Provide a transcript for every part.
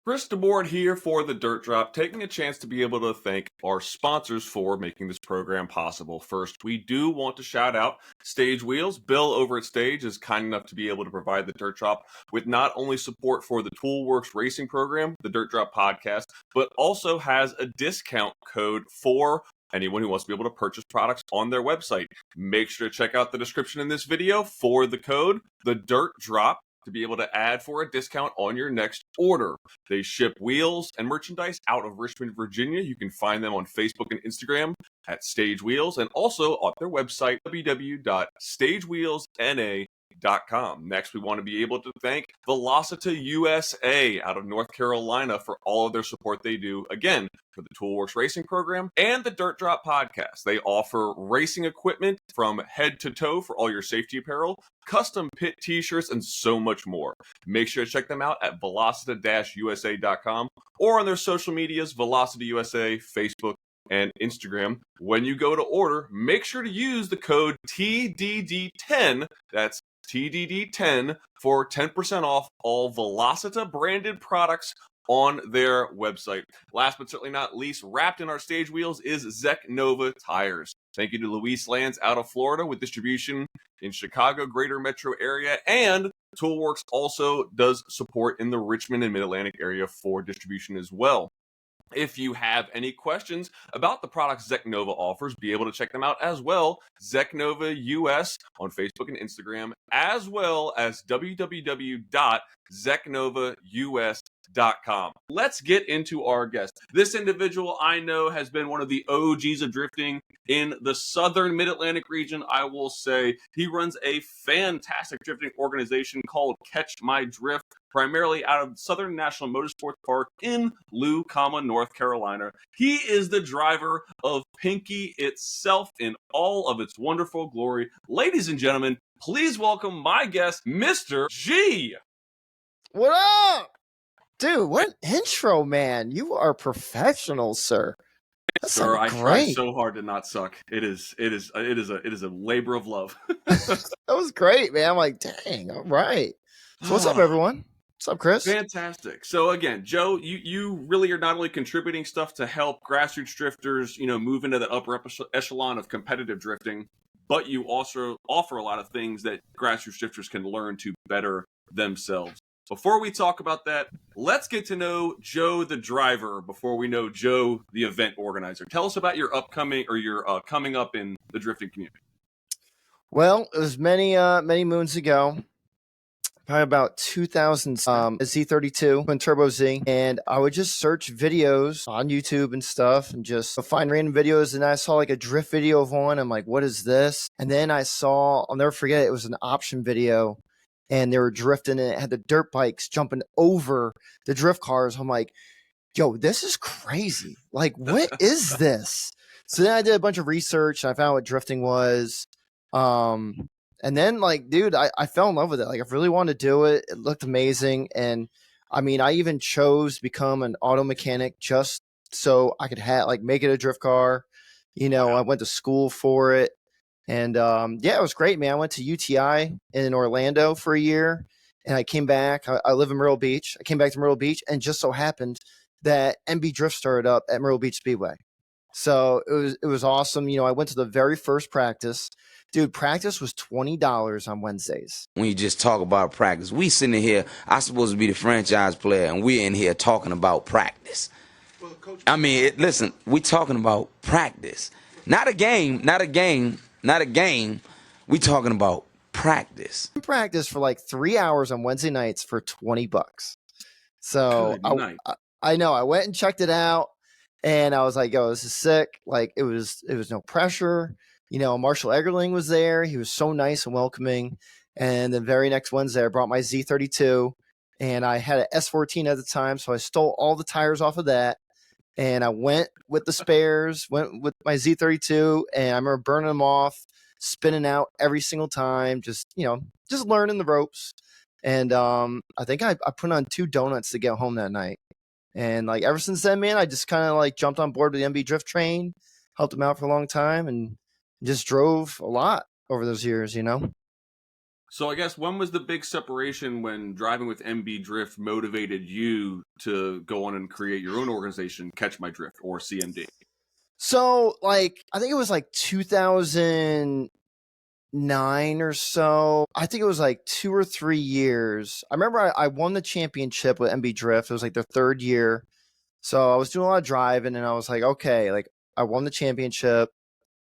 Chris DeBoard here for the Dirt Drop, taking a chance to be able to thank our sponsors for making this program possible. First, we do want to shout out Stage Wheels. Bill over at Stage is kind enough to be able to provide the Dirt Drop with not only support for the Toolworks Racing program, the Dirt Drop podcast, but also has a discount code for anyone who wants to be able to purchase products on their website. Make sure to check out the description in this video for the code, the Dirt Drop, to be able to add for a discount on your next order. They ship wheels and merchandise out of Richmond, Virginia. You can find them on Facebook and Instagram at Stage Wheels and also on their website, www.stagewheelsna.com. Next, we want to be able to thank Velocita USA out of North Carolina for all of their support they do, again, for the Toolworks Racing program and the Dirt Drop podcast. They offer racing equipment from head to toe for all your safety apparel, custom pit t-shirts, and so much more. Make sure to check them out at velocita-usa.com or on their social medias, Velocita USA, Facebook, and Instagram. When you go to order, make sure to use the code TDD10, that's TDD10, for 10% off all Velocita branded products on their website. Last but certainly not least, wrapped in our Stage Wheels is Zek Nova Tires. Thank you to Luis Lands out of Florida with distribution in Chicago, greater metro area, and Toolworks also does support in the Richmond and Mid-Atlantic area for distribution as well. If you have any questions about the products Zeknova offers, be able to check them out as well. Zeknova US on Facebook and Instagram, as well as www.zeknovaus.com. Let's get into our guest. This individual I know has been one of the OGs of drifting in the southern mid-Atlantic region. I will say he runs a fantastic drifting organization called Catch My Drift, primarily out of Southern National Motorsports Park in Lou, North Carolina. He is the driver of Pinky itself in all of its wonderful glory. Ladies and gentlemen, please welcome my guest, Mr. G. What up? Dude, what an intro, man. You are professional, sir. That Sir, I sounded try great. so hard to not suck. It is a labor of love. That was great, man. I'm like, dang, all right. So what's up, everyone? What's up, Chris? Fantastic. So again, Joe, you really are not only contributing stuff to help grassroots drifters, move into that upper echelon of competitive drifting, but you also offer a lot of things that grassroots drifters can learn to better themselves. Before we talk about that, let's get to know Joe the driver before we know Joe the event organizer. Tell us about your coming up in the drifting community. Well, it was many moons ago. Probably about 2000, Z32 and Turbo Z, and I would just search videos on YouTube and stuff and just find random videos, and I saw like a drift video of one. I'm like, what is this? And then I saw, I'll never forget, it was an option video, and they were drifting, and it had the dirt bikes jumping over the drift cars. I'm like, yo, this is crazy. Like, what is this? So then I did a bunch of research, and I found what drifting was. And then, like, dude, I fell in love with it. Like, I really wanted to do it. It looked amazing. And, I mean, I even chose to become an auto mechanic just so I could make it a drift car. I went to school for it. And, yeah, it was great, man. I went to UTI in Orlando for a year. And I came back. I live in Myrtle Beach. I came back to Myrtle Beach. And just so happened that MB Drift started up at Myrtle Beach Speedway. So it was awesome. I went to the very first practice. Dude, practice was $20 on Wednesdays. When you just talk about practice, we sitting here, I'm supposed to be the franchise player, and we're in here talking about practice. Well, Coach, I mean, listen, we talking about practice. Not a game. We talking about practice. Practice for like 3 hours on Wednesday nights for $20. So I know. I went and checked it out, and I was like, yo, this is sick. Like, it was no pressure. Marshall Eggerling was there. He was so nice and welcoming. And the very next Wednesday, I brought my Z32, and I had an S14 at the time, so I stole all the tires off of that, and I went with the spares, went with my Z32, and I remember burning them off, spinning out every single time, just learning the ropes. And I think I put on 2 donuts to get home that night. And, like, ever since then, man, I just kind of, like, jumped on board with the MB Drift train, helped them out for a long time, and just drove a lot over those years, So I guess when was the big separation when driving with MB Drift motivated you to go on and create your own organization, Catch My Drift or CMD? So like, I think it was like 2009 or so. I think it was like 2 or 3 years. I remember I won the championship with MB Drift. It was like their third year. So I was doing a lot of driving and I was like, okay, like I won the championship.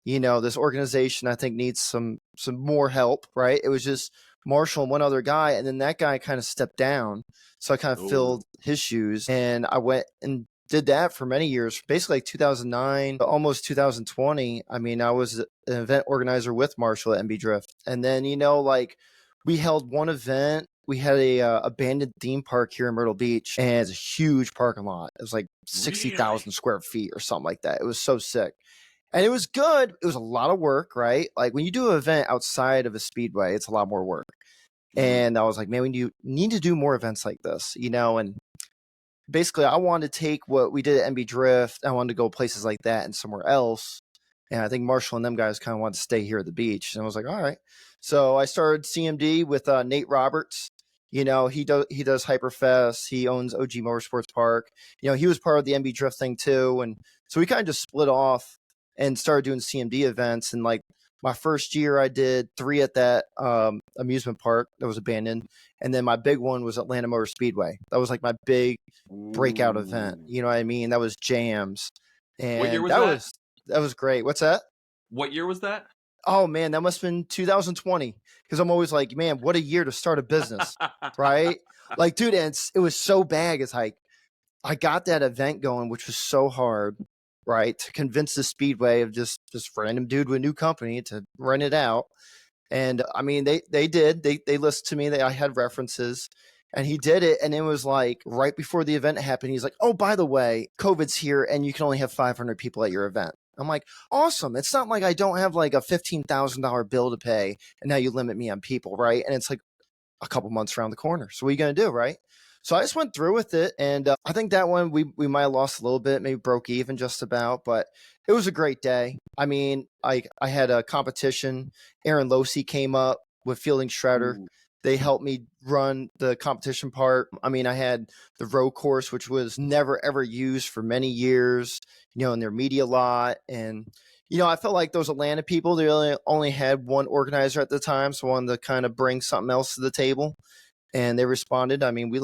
This organization I think needs some more help, right? It was just Marshall and one other guy, and then that guy kind of stepped down. So I kind of Oh, filled his shoes, and I went and did that for many years, basically like 2009 to almost 2020. I mean, I was an event organizer with Marshall at MB Drift. And then, like we held one event. We had a abandoned theme park here in Myrtle Beach, and it's a huge parking lot. It was like 60,000 really? square feet or something like that. It was so sick. And it was good. It was a lot of work, right? Like when you do an event outside of a speedway, it's a lot more work. Mhm. And I was like, man, we need to do more events like this, and basically I wanted to take what we did at MB Drift. I wanted to go places like that and somewhere else. And I think Marshall and them guys kind of wanted to stay here at the beach. And I was like, all right. So I started CMD with Nate Roberts. He does Hyperfest. He owns OG Motorsports Park. He was part of the MB Drift thing too. And so we kind of just split off and started doing CMD events. And like my first year, I did 3 at that amusement park that was abandoned. And then my big one was Atlanta Motor Speedway. That was like my big breakout event. Ooh. You know what I mean? That was jams. What year And was that that? was great. What's that? What year was that? Oh man, that must have been 2020. Because I'm always like, man, what a year to start a business, right? Like, dude, and it was so bad. It's like I got that event going, which was so hard, right? To convince the Speedway of just random dude with a new company to rent it out. And I mean, they did. They listened to me. I had references. And he did it. And it was like right before the event happened, he's like, oh, by the way, COVID's here and you can only have 500 people at your event. I'm like, awesome. It's not like I don't have like a $15,000 bill to pay and now you limit me on people, right? And it's like a couple months around the corner. So what are you going to do, right? So I just went through with it. And I think that one we might have lost a little bit, maybe broke even just about, but it was a great day. I mean, I had a competition. Aaron Losey came up with Fielding Shredder. Ooh. They helped me run the competition part. I mean, I had the road course, which was never ever used for many years, in their media lot. And, I felt like those Atlanta people, they only had one organizer at the time. So I wanted to kind of bring something else to the table. And they responded. I mean, we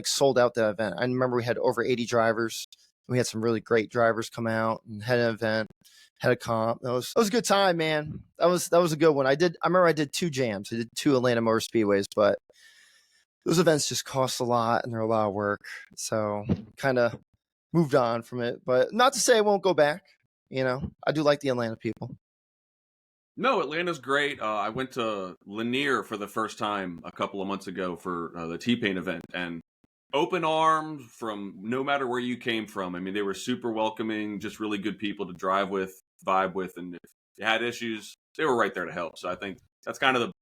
sold out that event. I remember we had over 80 drivers. We had some really great drivers come out and had an event, had a comp. That was a good time, man. That was a good one. I remember I did 2 jams. I did 2 Atlanta Motor Speedways, but those events just cost a lot and they're a lot of work. So kind of moved on from it, but not to say I won't go back. I do like the Atlanta people. No, Atlanta's great. I went to Lanier for the first time a couple of months ago for the T-Pain event, and open arms from no matter where you came from. I mean, they were super welcoming, just really good people to drive with, vibe with, and if you had issues, they were right there to help. So I think that's kind of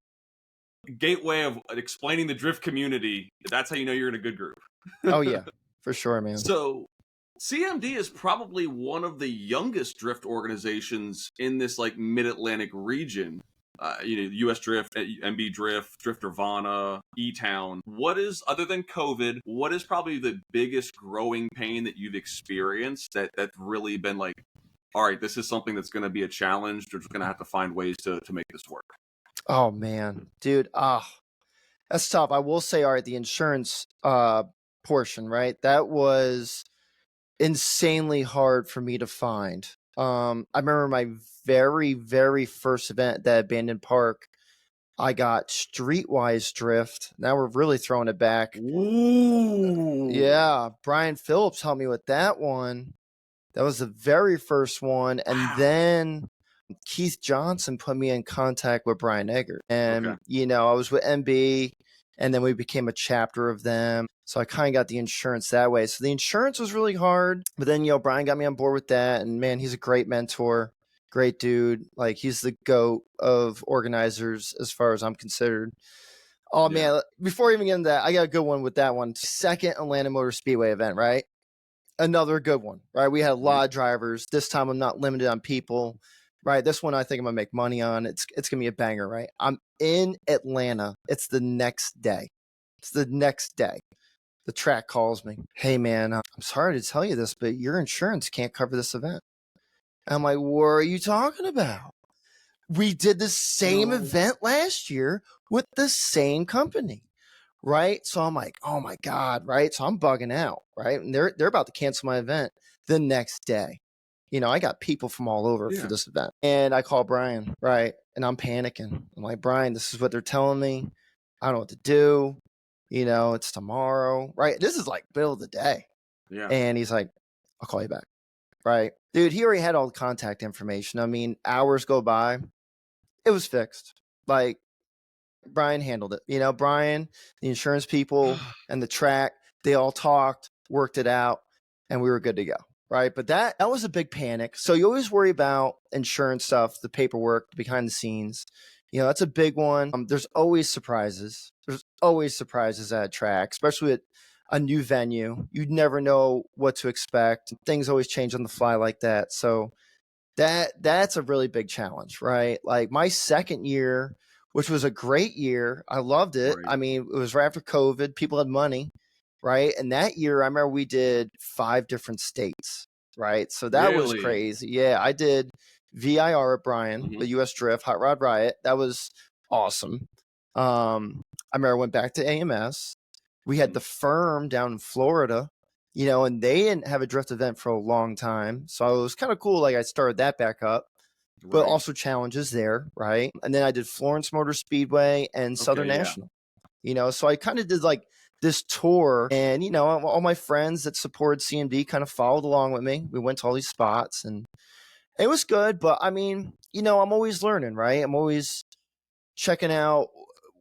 the gateway of explaining the drift community. That's how you know you're in a good group. Oh yeah, for sure, man. So CMD is probably one of the youngest drift organizations in this like mid-Atlantic region. US Drift, MB Drift, Driftervana, E-Town. What is, other than COVID, what is probably the biggest growing pain that you've experienced that's really been like, all right, this is something that's going to be a challenge. We're just going to have to find ways to make this work. Oh man, dude. That's tough. I will say, all right, the insurance portion, right? That was insanely hard for me to find. I remember my very, very first event, that abandoned park. I got Streetwise Drift. Now we're really throwing it back. Ooh. Yeah, Brian Phillips helped me with that one. That was the very first one, and Wow. then Keith Johnson put me in contact with Brian Eggert. And, Okay. I was with MB and then we became a chapter of them. So I kind of got the insurance that way. So the insurance was really hard. But then, Brian got me on board with that. And man, he's a great mentor, great dude. Like he's the GOAT of organizers as far as I'm considered. Oh Yeah. man, before even getting that, I got a good one with that one. Second Atlanta Motor Speedway event, right? Another good one, right? We had a lot of drivers. This time I'm not limited on people. right? This one I think I'm gonna make money on. It's gonna be a banger, right? I'm in Atlanta. It's the next day. The track calls me. Hey man, I'm sorry to tell you this, but your insurance can't cover this event. I'm like, what are you talking about? We did the same event last year with the same company, right? So I'm like, oh my God, right? So I'm bugging out, right? And they're about to cancel my event the next day. I got people from all over for this event. And I call Brian, right? And I'm panicking. I'm like, Brian, this is what they're telling me. I don't know what to do. It's tomorrow, right? This is like middle of the day. Yeah. And he's like, I'll call you back. Right. Dude, he already had all the contact information. I mean, hours go by. It was fixed. Like, Brian handled it. Brian, the insurance people, and the track, they all talked, worked it out, and we were good to go. Right. But that was a big panic. So you always worry about insurance stuff, the paperwork, behind the scenes. That's a big one. There's always surprises. There's always surprises at a track, especially at a new venue. You'd never know what to expect. Things always change on the fly like that. So that's a really big challenge, right? Like my second year, which was a great year. I loved it. Right. I mean, it was right after COVID. People had money, right? And that year, I remember we did 5 different states, right? So that was Really? crazy. Yeah, I did VIR at Brian, the US Drift, Hot Rod Riot. That was awesome. I remember I went back to AMS. We had the Firm down in Florida, and they didn't have a drift event for a long time. So it was kind of cool. Like I started that back up, but also challenges there, right? And then I did Florence Motor Speedway and Southern National, so I kind of did like this tour, and, all my friends that supported CMD kind of followed along with me. We went to all these spots and it was good. But I mean, I'm always learning, right? I'm always checking out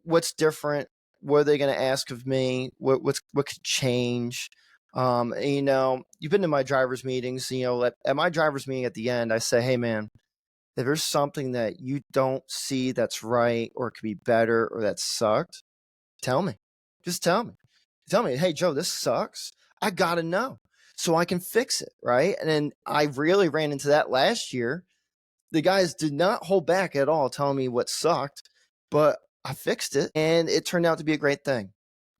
what's different. What are they going to ask of me? What could change? And, you've been to my driver's meetings. At my driver's meeting at the end, I say, hey man, if there's something that you don't see that's right or could be better or that sucked, tell me. Just tell me. Tell me, hey Joe, this sucks. I gotta know so I can fix it, right? And then I really ran into that last year. The guys did not hold back at all telling me what sucked, but I fixed it and it turned out to be a great thing.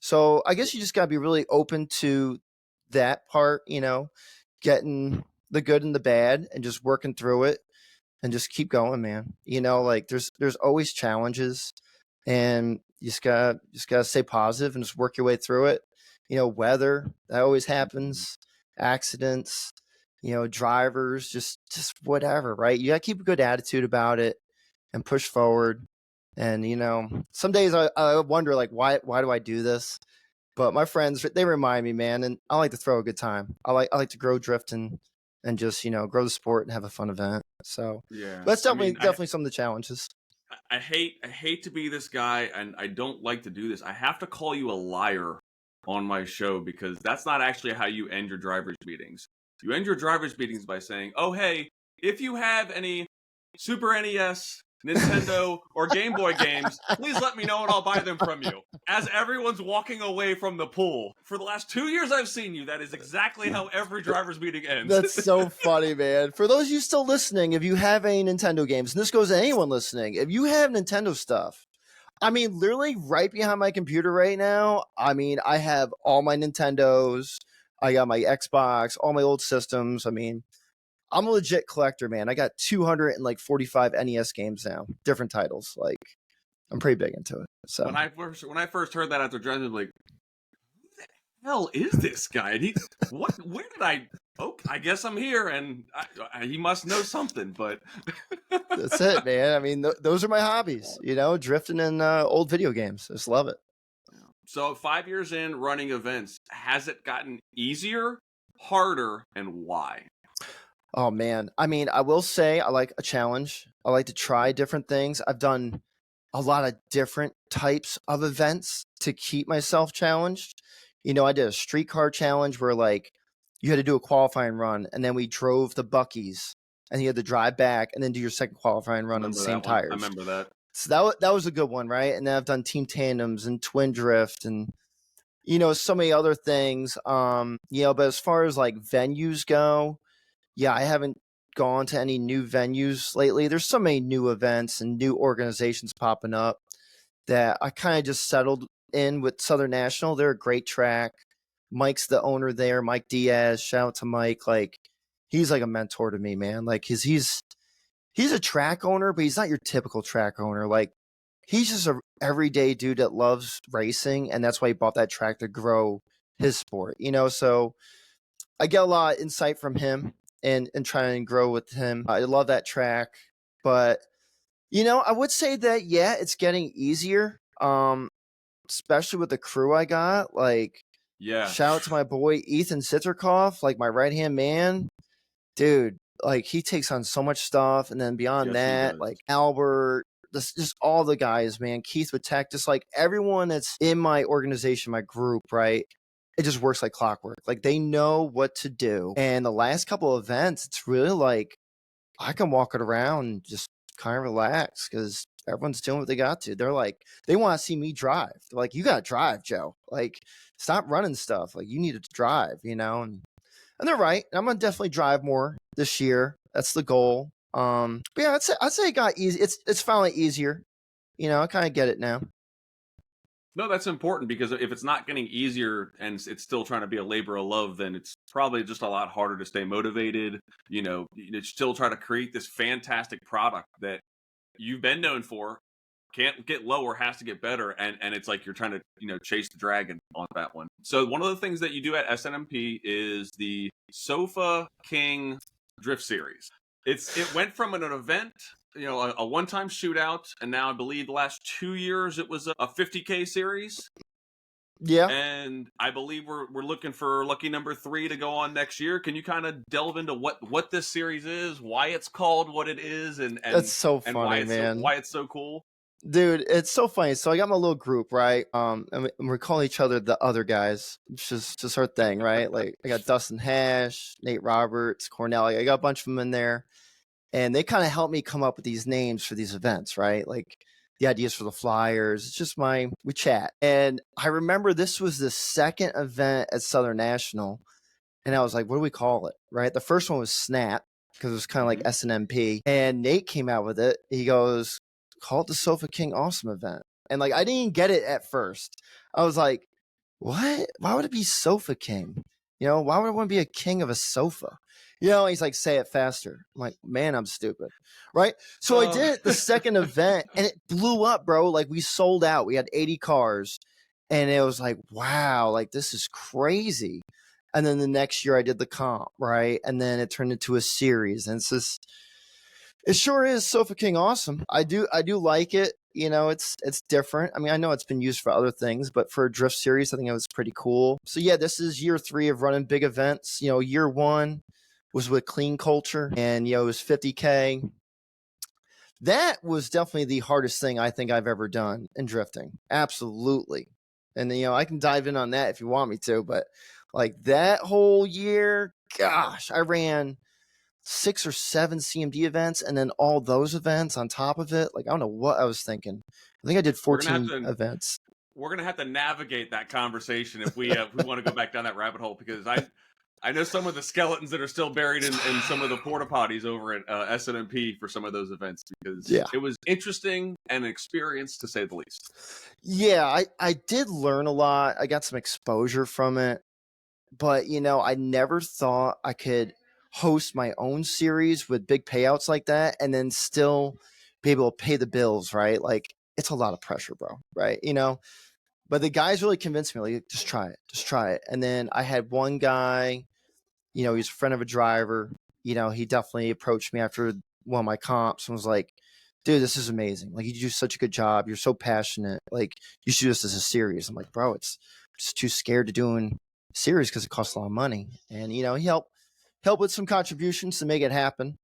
So I guess you just gotta be really open to that part, getting the good and the bad and just working through it and just keep going, man. Like there's always challenges, and you just gotta stay positive and just work your way through it. Weather, that always happens, accidents, drivers, just whatever, right? You gotta keep a good attitude about it and push forward. And some days I wonder, like, why do I do this? But my friends, they remind me, man, and I like to throw a good time. I like to grow drifting and just grow the sport and have a fun event. So Yeah, that's definitely I mean, definitely some of the challenges. I hate to be this guy, and I don't like to do this. I have to call you a liar on my show because that's not actually how you end your drivers meetings. You end your drivers meetings by saying, "Oh hey, if you have any Super NES, Nintendo, or Game Boy games, please let me know and I'll buy them from you." As everyone's walking away from the pool. For the last 2 years I've seen you, that is exactly how every driver's meeting ends. That's so funny, man. For those of you still listening, if you have any Nintendo games, and this goes to anyone listening, if you have Nintendo stuff, I mean, literally right behind my computer right now, I mean, I have all my Nintendos, I got my Xbox, all my old systems. I mean, I'm a legit collector, man. I got 245 NES games now, different titles. Like, I'm pretty big into it. So when I first heard that after driving, I'm like, who the hell is this guy? And where did I? Oh, I guess I'm here, and he must know something. But that's it, man. I mean, those are my hobbies. Drifting in old video games. I just love it. So 5 years in running events, has it gotten easier, harder, and why? Oh man. I mean, I will say I like a challenge. I like to try different things. I've done a lot of different types of events to keep myself challenged. I did a streetcar challenge where like you had to do a qualifying run, and then we drove the Buckies, and you had to drive back and then do your second qualifying run on the same tires. I remember that. So that was a good one, right? And then I've done team tandems and twin drift and so many other things. But as far as like venues go, yeah, I haven't gone to any new venues lately. There's so many new events and new organizations popping up that I kind of just settled in with Southern National. They're a great track. Mike's the owner there, Mike Diaz. Shout out to Mike. Like, he's like a mentor to me, man. Like, he's a track owner, but he's not your typical track owner. Like, he's just a everyday dude that loves racing, and that's why he bought that track to grow his sport. So I get a lot of insight from him and trying to grow with him. I love that track, but I would say that it's getting easier. Especially with the crew I got. Like, Yeah. shout out to my boy Ethan Sitterkoff, like my right hand man, dude. Like, he takes on so much stuff, and then beyond that, like Albert, just all the guys, man. Keith with Tech, just like everyone that's in my organization, my group, right? It just works like clockwork. Like, they know what to do. And the last couple of events, it's really like I can walk it around and just kind of relax because everyone's doing what they got to. They're like, they want to see me drive. They're like, you got to drive, Joe. Like, stop running stuff. Like, you need to drive, And they're right. I'm gonna definitely drive more this year. That's the goal. But yeah, I'd say it got easy. It's finally easier. I kind of get it now. No, that's important because if it's not getting easier and it's still trying to be a labor of love, then it's probably just a lot harder to stay motivated. You still try to create this fantastic product that you've been known for, can't get lower, has to get better, and it's like you're trying to chase the dragon on that one. So one of the things that you do at SNMP is the Sofa King Drift Series. It went from an event, a one-time shootout, and now I believe the last 2 years it was a 50K series. Yeah. And I believe we're looking for lucky number 3 to go on next year. Can you kind of delve into what this series is, why it's called what it is, and That's so funny, why it's man. why it's so cool? Dude, it's so funny. So I got my little group, right? And we call each other the other guys. It's just our thing, right? Like, I got Dustin Hash, Nate Roberts, Cornell. I got a bunch of them in there. And they kind of help me come up with these names for these events, right? Like, the ideas for the flyers. It's just we chat. And I remember this was the second event at Southern National. And I was like, what do we call it? Right? The first one was Snap, because it was kind of like SNMP. And Nate came out with it. He goes, call it the Sofa King Awesome event. And like, I didn't get it at first. I was like, what? Why would it be Sofa King? Why would I want to be a king of a sofa? He's like, say it faster. I'm like, man, I'm stupid. Right? So I did the second event and it blew up, bro. Like, we sold out. We had 80 cars and it was like, wow, like, this is crazy. And then the next year I did the comp, right? And then it turned into a series. And it sure is Sofa King awesome. I do like it. It's different. I mean, I know it's been used for other things, but for a drift series, I think it was pretty cool. So yeah, this is year 3 of running big events. Year 1 was with Clean Culture, and it was 50K. That was definitely the hardest thing I think I've ever done in drifting. Absolutely. And I can dive in on that if you want me to, but like that whole year, gosh, I ran 6 or 7 CMD events and then all those events on top of it. Like, I don't know what I was thinking. I think I did 14 events. We're going to have to navigate that conversation if we want to go back down that rabbit hole, because I know some of the skeletons that are still buried in some of the porta potties over at SNMP for some of those events, because it was interesting and an experience to say the least. Yeah, I did learn a lot. I got some exposure from it, but I never thought I could host my own series with big payouts like that and then still be able to pay the bills, right? Like, it's a lot of pressure, bro, right? But the guys really convinced me, like, just try it. And then I had one guy, he's a friend of a driver. He definitely approached me after one of my comps and was like, dude, this is amazing. Like, you do such a good job. You're so passionate. Like, you should do this as a series. I'm like, bro, it's just too scared to doing series because it costs a lot of money. And, he helped with some contributions to make it happen.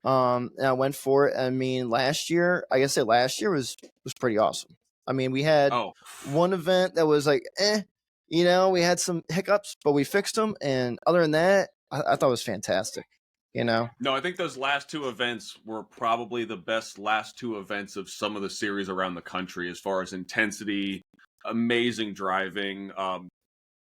And I went for it. I mean, last year was pretty awesome. I mean, we had one event that was like, we had some hiccups, but we fixed them. And other than that, I thought it was fantastic. No, I think those last 2 events were probably the best last 2 events of some of the series around the country as far as intensity, amazing driving.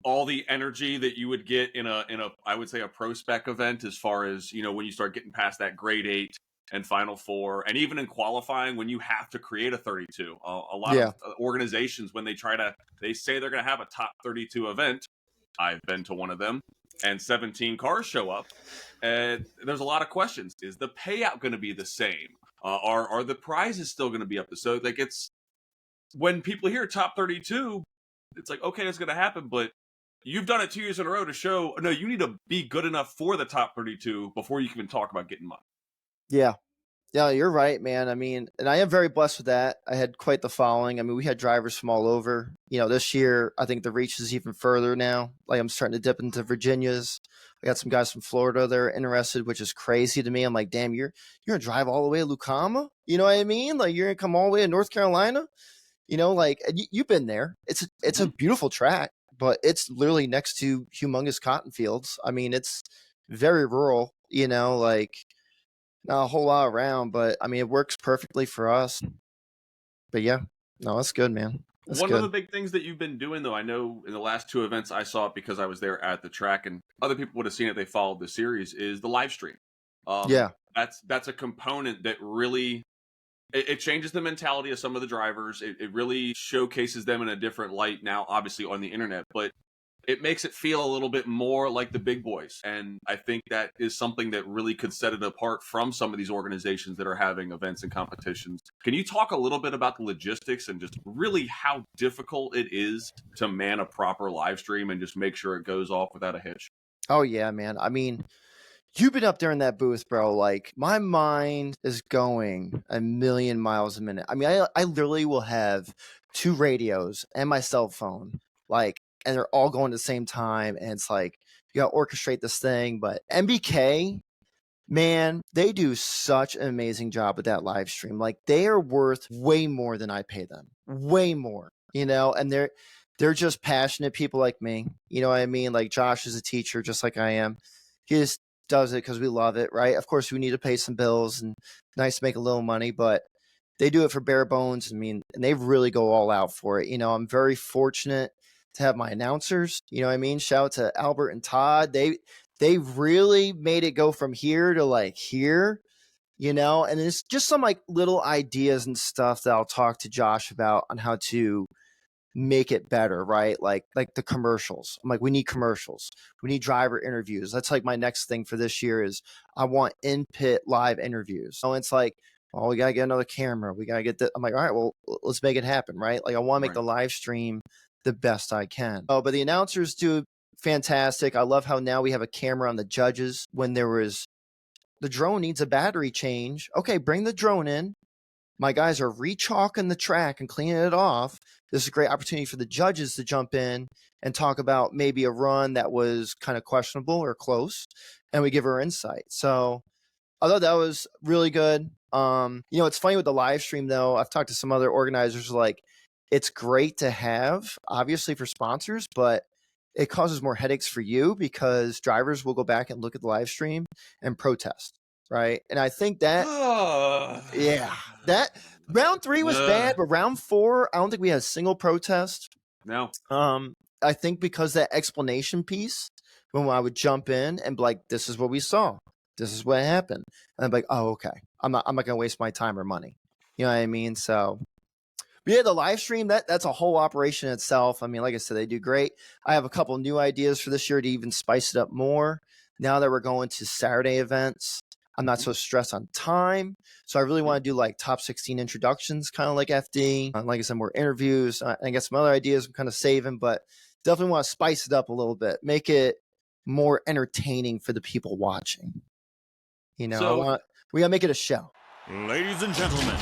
all the energy that you would get in a I would say a pro spec event, as far as, you know, when you start getting past that grade 8 and final 4, and even in qualifying when you have to create a 32. A lot Yeah. of organizations, when they say they're going to have a top 32 event. I've been to one of them, and 17 cars show up, and there's a lot of questions. Is the payout going to be the same? Are the prizes still going to be up? So like, it's when people hear top 32, it's like, okay, it's going to happen, but you've done it 2 years in a row to show, no, you need to be good enough for the top 32 before you can even talk about getting money. Yeah. Yeah, you're right, man. I mean, and I am very blessed with that. I had quite the following. I mean, we had drivers from all over. You know, this year, I think the reach is even further now. Like, I'm starting to dip into Virginia's. I got some guys from Florida that are interested, which is crazy to me. I'm like, damn, you're gonna drive all the way to Lucama? You know what I mean? Like, you're gonna come all the way to North Carolina? You know, like, and you've been there. It's a beautiful track, but it's literally next to humongous cotton fields. I mean, it's very rural. You know, like, not a whole lot around, but I mean, it works perfectly for us. But yeah, no, that's good, man. That's One of good. the big things that you've been doing, though, I know in the last 2 events I saw it because I was there at the track, and other people would have seen it. They followed the series. Is the live stream. Yeah. That's a component that really it changes the mentality of some of the drivers. It really showcases them in a different light now, obviously on the internet, but it makes it feel a little bit more like the big boys. And I think that is something that really could set it apart from some of these organizations that are having events and competitions. Can you talk a little bit about the logistics and just really how difficult it is to man a proper live stream and just make sure it goes off without a hitch? Oh yeah, man. I mean, you've been up there in that booth, bro. Like, my mind is going a million miles a minute. I mean, I literally will have 2 radios and my cell phone, like, and they're all going at the same time. And it's like, you got to orchestrate this thing. But MBK, man, they do such an amazing job with that live stream. Like, they are worth way more than I pay them. Way more, you know, and they're just passionate people like me. You know what I mean? Like, Josh is a teacher just like I am. He just does it because we love it, right? Of course, we need to pay some bills and nice to make a little money, but they do it for bare bones. I mean, and they really go all out for it. You know, I'm very fortunate to have my announcers. You know what I mean? Shout out to Albert and Todd. They really made it go from here to like here, you know, and it's just some like little ideas and stuff that I'll talk to Josh about on how to make it better, right? Like the commercials. I'm like, we need commercials. We need driver interviews. That's like my next thing for this year is I want in-pit live interviews. So it's like, oh, we gotta get another camera. We gotta get that. I'm like, all right, well, let's make it happen, right? Like, I want to make Right. the live stream the best I can. Oh, but the announcers do fantastic. I love how now we have a camera on the judges. When there was the drone needs a battery change, okay, bring the drone in. My guys are re-chalking the track and cleaning it off. This is a great opportunity for the judges to jump in and talk about maybe a run that was kind of questionable or close, and we give her insight. So I thought that was really good. You know, it's funny with the live stream though. I've talked to some other organizers, like, it's great to have, obviously, for sponsors, but it causes more headaches for you because drivers will go back and look at the live stream and protest, right? And I think that, yeah, that round 3 was bad, but round 4, I don't think we had a single protest. No. I think because that explanation piece, when I would jump in and be like, this is what we saw, this is what happened, and I'm like, oh, okay, I'm not gonna waste my time or money. You know what I mean? So, but yeah, the live stream, that's a whole operation itself. I mean, like I said, they do great. I have a couple new ideas for this year to even spice it up more. Now that we're going to Saturday events, I'm not so stressed on time. So I really want to do like top 16 introductions, kind of like FD. Like I said, more interviews. I got some other ideas I'm kind of saving, but definitely want to spice it up a little bit, make it more entertaining for the people watching. You know, So, we gotta make it a show. Ladies and gentlemen,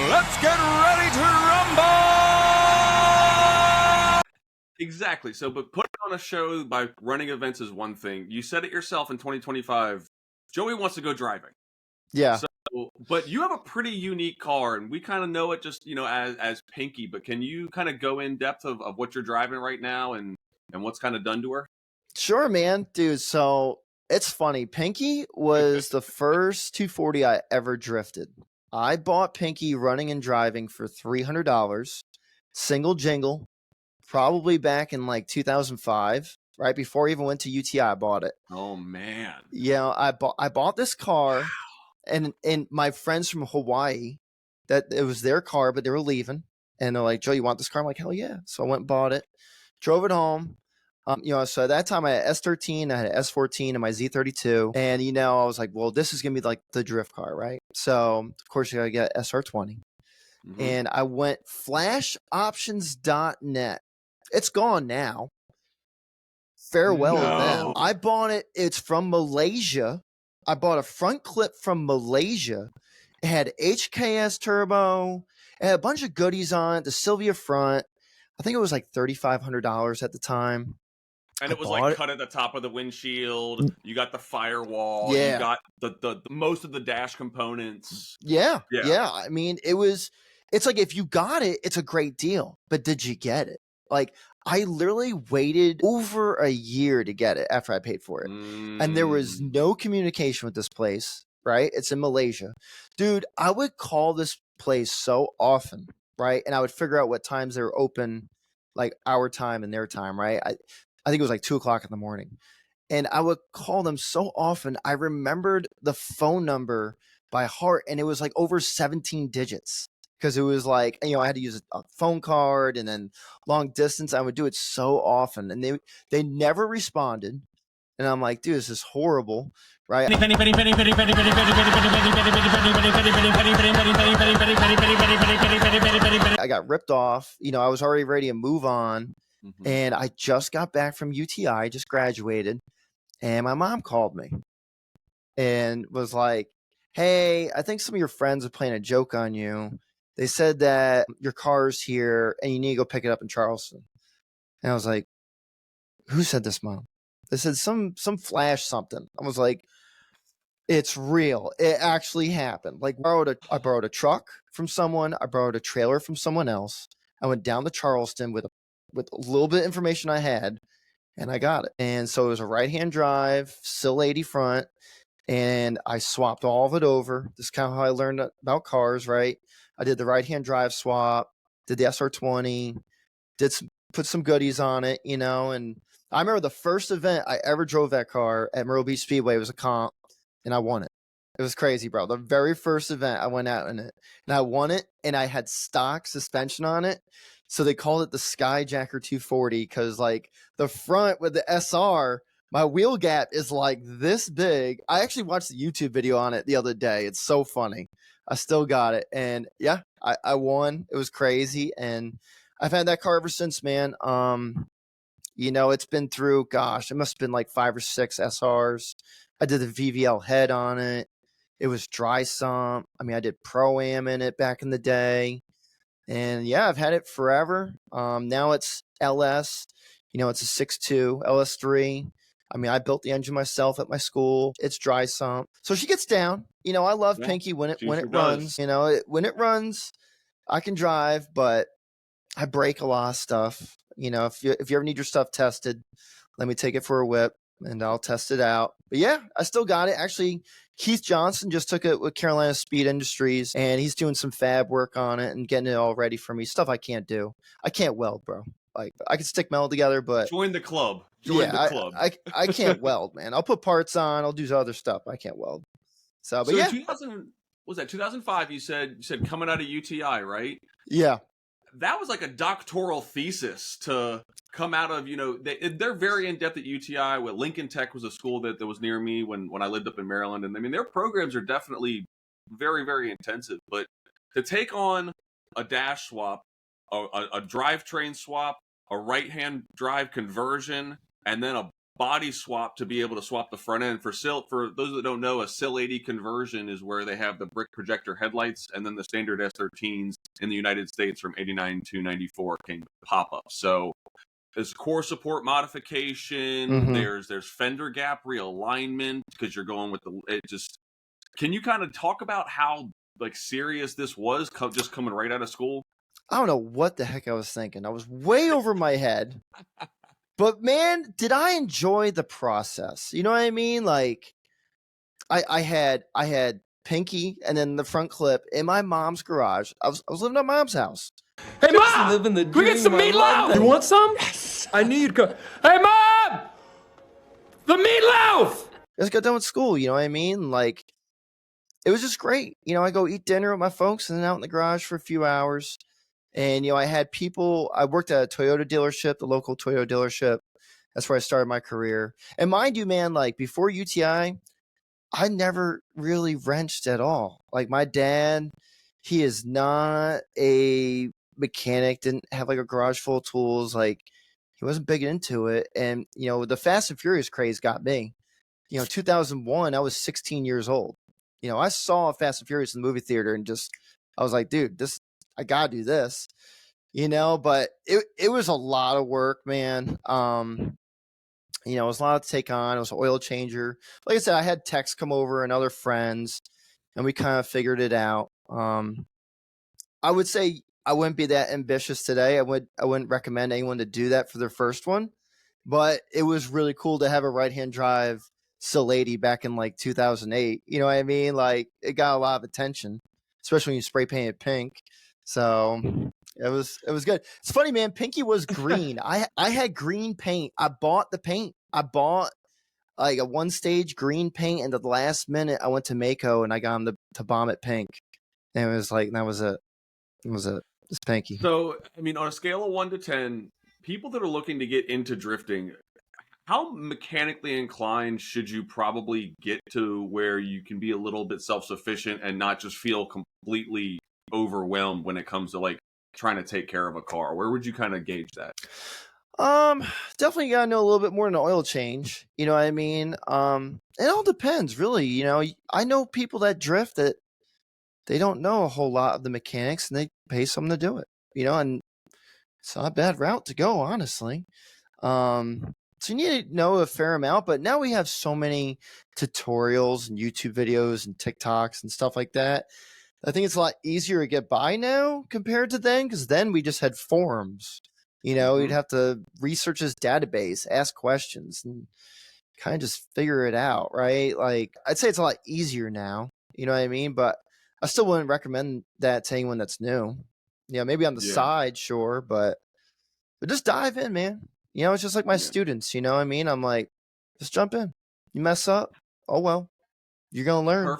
let's get ready to rumble! exactly. So, but putting on a show by running events is one thing. You said it yourself in 2025. Joey wants to go driving. Yeah. So, but you have a pretty unique car, and we kind of know it just, you know, as Pinky. But can you kind of go in depth of what you're driving right now and what's kind of done to her? Sure, man. Dude, so it's funny. Pinky was the first 240 I ever drifted. I bought Pinky running and driving for $300, single jingle, probably back in like 2005, right before I even went to UTI. I bought it. Oh man. Yeah, I bought this car, and my friends from Hawaii, that it was their car, but they were leaving, and they're like, "Joe, you want this car?" I'm like, "Hell yeah!" So I went and bought it, drove it home. So at that time I had S13, I had an S14, and my Z32, and I was like, "Well, this is gonna be like the drift car, right?" So of course you gotta get SR20, and I went flashoptions.net. It's gone now. Farewell to them. I bought it. It's from Malaysia. I bought a front clip from Malaysia. It had HKS turbo. It had a bunch of goodies on it. The Sylvia front. I think it was like $3,500 at the time. And it was like cut at the top of the windshield. You got the firewall. Yeah. You got the most of the dash components. Yeah. I mean, it's like if you got it, it's a great deal. But did you get it? Like, I literally waited over a year to get it after I paid for it. And there was no communication with this place, right? It's in Malaysia. Dude, I would call this place so often, right? And I would figure out what times they were open, like our time and their time, right? I think it was like 2:00 in the morning. And I would call them so often. I remembered the phone number by heart, and it was like over 17 digits. Because it was like, I had to use a phone card, and then long distance. I would do it so often, and they never responded. And I'm like, dude, this is horrible, right? I got ripped off. I was already ready to move on, and I just got back from UTI, just graduated, and my mom called me and was like, "Hey, I think some of your friends are playing a joke on you. They said that your car's here and you need to go pick it up in Charleston." And I was like, "Who said this, Mom?" They said some flash something. I was like, "It's real. It actually happened." Like, I borrowed a truck from someone. I borrowed a trailer from someone else. I went down to Charleston with a little bit of information I had, and I got it. And so it was a right-hand drive, Sil 80 front, and I swapped all of it over. This is kind of how I learned about cars, right? I did the right-hand drive swap, did the SR20, put some goodies on it, and I remember the first event I ever drove that car at Myrtle Beach Speedway was a comp, and I won it. It was crazy, bro. The very first event I went out in it, and I won it, and I had stock suspension on it. So they called it the Skyjacker 240 because, like, the front with the SR, my wheel gap is like this big. I actually watched the YouTube video on it the other day. It's so funny. I still got it. And yeah, I won. It was crazy. And I've had that car ever since, man. It's been through, gosh, it must have been like 5 or 6 SRs. I did the VVL head on it. It was dry sump. I mean, I did Pro-Am in it back in the day. And yeah, I've had it forever. Now it's LS. It's a 6.2 LS3. I mean, I built the engine myself at my school. It's dry sump. So she gets down. I love Pinky when it runs. When it runs, I can drive, but I break a lot of stuff. If you ever need your stuff tested, let me take it for a whip and I'll test it out. But yeah, I still got it. Actually, Keith Johnson just took it with Carolina Speed Industries, and he's doing some fab work on it and getting it all ready for me. Stuff I can't do. I can't weld, bro. Like, I can stick metal together, but join the club. The club. I can't weld, man. I'll put parts on. I'll do other stuff. I can't weld. So, but yeah. 2005? You said coming out of UTI, right? Yeah. That was like a doctoral thesis to come out of, they're very in-depth at UTI. Lincoln Tech was a school that was near me when I lived up in Maryland. And I mean, their programs are definitely very, very intensive. But to take on a dash swap, a drivetrain swap, a right-hand drive conversion, and then a body swap to be able to swap the front end. For those that don't know, a Sil 80 conversion is where they have the brick projector headlights, and then the standard S13s in the United States from 89 to 94 came pop up. So there's core support modification. There's fender gap realignment because you're going with Can you kind of talk about how like serious this was just coming right out of school? I don't know what the heck I was thinking. I was way over my head. But man, did I enjoy the process? You know what I mean? Like, I had Pinky and then the front clip in my mom's garage. I was living at mom's house. Hey, Mom! Can we get some meatloaf? You want some? Yes. I knew you'd come. Hey, Mom! The meatloaf! Just got done with school, you know what I mean? Like, it was just great. You know, I go eat dinner with my folks and then out in the garage for a few hours. And, you know, I had people, I worked at a Toyota dealership, the local Toyota dealership. That's where I started my career. And mind you, man, like before UTI, I never really wrenched at all. Like my dad, he is not a mechanic, didn't have like a garage full of tools. Like he wasn't big into it. And, you know, the Fast and Furious craze got me. You know, 2001, I was 16 years old. You know, I saw Fast and Furious in the movie theater and just, I was like, dude, I gotta do this, you know, but it was a lot of work, man. You know, it was a lot to take on. It was an oil changer. Like I said, I had techs come over and other friends, and we kind of figured it out. I would say I wouldn't be that ambitious today. I wouldn't recommend anyone to do that for their first one, but it was really cool to have a right-hand drive Lady back in like 2008. You know what I mean? Like it got a lot of attention, especially when you spray paint it pink. So it was good. It's funny, man. Pinky was green. I had green paint. I bought the paint. I bought like a one stage green paint, and at the last minute I went to Mako and I got him to bomb it pink. And it was like that was it. It was it. It's Pinky. So, I mean, on a scale of 1 to 10, people that are looking to get into drifting, how mechanically inclined should you probably get to where you can be a little bit self-sufficient and not just feel completely overwhelmed when it comes to like trying to take care of a car? Where would you kind of gauge that? Definitely gotta know a little bit more than an oil change. You know what I mean? It all depends, really. You know, I know people that drift that they don't know a whole lot of the mechanics and they pay someone to do it. You know, and it's not a bad route to go, honestly. So you need to know a fair amount, but now we have so many tutorials and YouTube videos and TikToks and stuff like that. I think it's a lot easier to get by now compared to then, because then we just had forums. You know, you'd have to research this database, ask questions, and kind of just figure it out, right? Like, I'd say it's a lot easier now. You know what I mean? But I still wouldn't recommend that to anyone that's new. Yeah, maybe on the side, sure, but just dive in, man. You know, it's just like my students, you know what I mean? I'm like, just jump in. You mess up, oh well. You're gonna learn.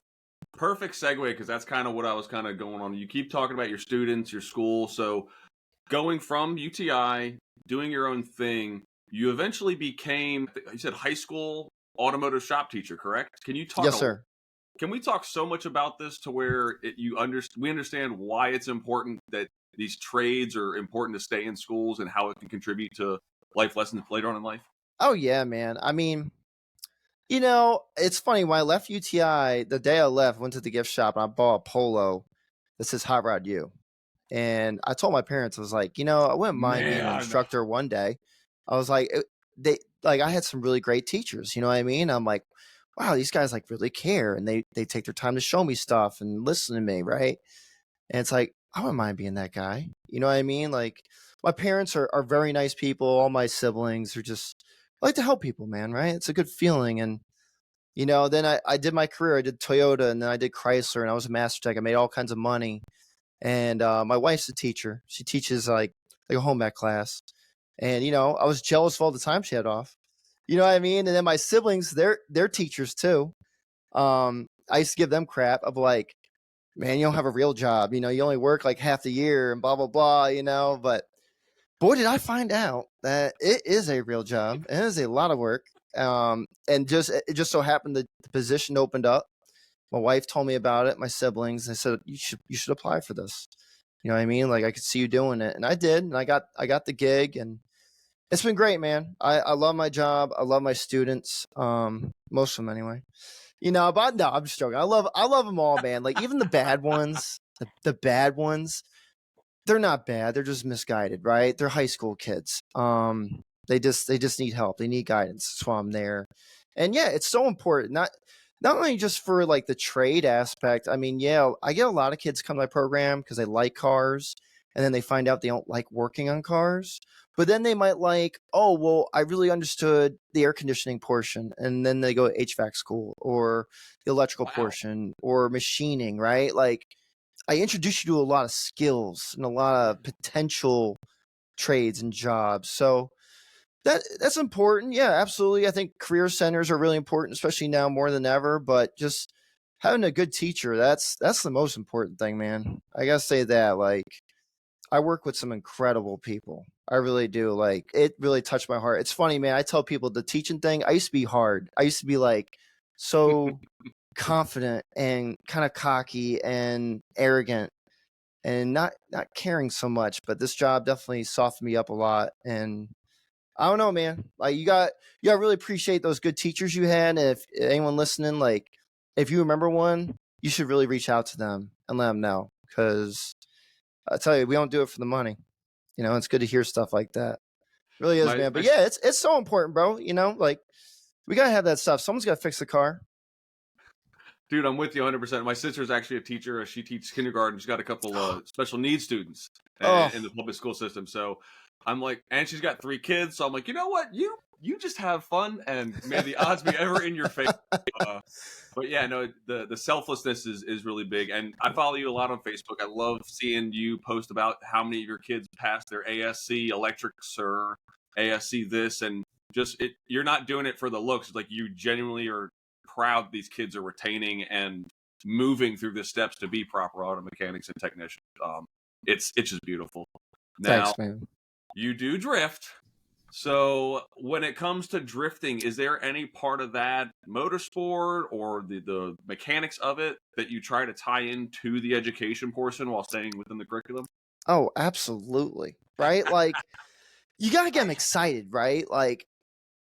Perfect segue, because that's kind of what I was kind of going on. You keep talking about your students, your school. So going from UTI, doing your own thing, you eventually became, you said high school automotive shop teacher, correct? Can you talk? Yes, sir. Can we talk so much about this to where we understand why it's important that these trades are important to stay in schools and how it can contribute to life lessons later on in life? Oh yeah, man. I mean, you know, it's funny. When I left UTI, the day I left, went to the gift shop and I bought a polo that says Hot Rod U. And I told my parents, I was like, you know, I wouldn't mind being an instructor one day. I was like, I had some really great teachers, you know what I mean? I'm like, wow, these guys like really care and they take their time to show me stuff and listen to me, right? And it's like, I wouldn't mind being that guy. You know what I mean? Like my parents are very nice people. All my siblings are just I like to help people, man, right? It's a good feeling. And, you know, then I did my career. I did Toyota and then I did Chrysler and I was a master tech. I made all kinds of money. And my wife's a teacher. She teaches like a home ec class. And, you know, I was jealous of all the time she had off. You know what I mean? And then my siblings, they're teachers too. I used to give them crap of like, man, you don't have a real job. You know, you only work like half the year and blah, blah, blah, you know. But boy, did I find out that it is a real job. It is a lot of work. And it just so happened that the position opened up. My wife told me about it, my siblings. They said, you should apply for this. You know what I mean? Like I could see you doing it. And I did. And I got the gig and it's been great, man. I love my job. I love my students. Most of them anyway. You know, but no, I'm just joking. I love them all, man. Like even the bad ones, the bad ones, they're not bad. They're just misguided, right? They're high school kids. They just need help. They need guidance. That's why I'm there. And yeah, it's so important. Not only just for like the trade aspect. I mean, yeah, I get a lot of kids come to my program because they like cars and then they find out they don't like working on cars. But then they might like, oh, well, I really understood the air conditioning portion. And then they go to HVAC school or the electrical portion or machining, right? Like I introduce you to a lot of skills and a lot of potential trades and jobs. So that's important. Yeah, absolutely. I think career centers are really important, especially now more than ever. But just having a good teacher, that's the most important thing, man. I gotta say that. Like, I work with some incredible people. I really do. Like, it really touched my heart. It's funny, man. I tell people the teaching thing, I used to be hard. I used to be like so confident and kind of cocky and arrogant and not caring so much. But this job definitely softened me up a lot. And I don't know, man. Like, you got to really appreciate those good teachers you had. And if anyone listening, like, if you remember one, you should really reach out to them and let them know, because I tell you, we don't do it for the money. You know, it's good to hear stuff like that. It really is, man. But yeah, it's so important, bro. You know, like, we gotta have that stuff. Someone's gotta fix the car. Dude, I'm with you 100%. My sister's actually a teacher. She teaches kindergarten. She's got a couple of special needs students in the public school system. So I'm like, and she's got 3 kids. So I'm like, you know what? You just have fun, and may the odds be ever in your favor. But yeah, no, the selflessness is really big. And I follow you a lot on Facebook. I love seeing you post about how many of your kids passed their ASC electrics or ASC this, and just you're not doing it for the looks. It's like you genuinely are proud these kids are retaining and moving through the steps to be proper auto mechanics and technicians. It's just beautiful. Now, thanks, man. You do drift. So when it comes to drifting, is there any part of that motorsport or the mechanics of it that you try to tie into the education portion while staying within the curriculum? Oh, absolutely. Right? Like, you got to get them excited, right? Like,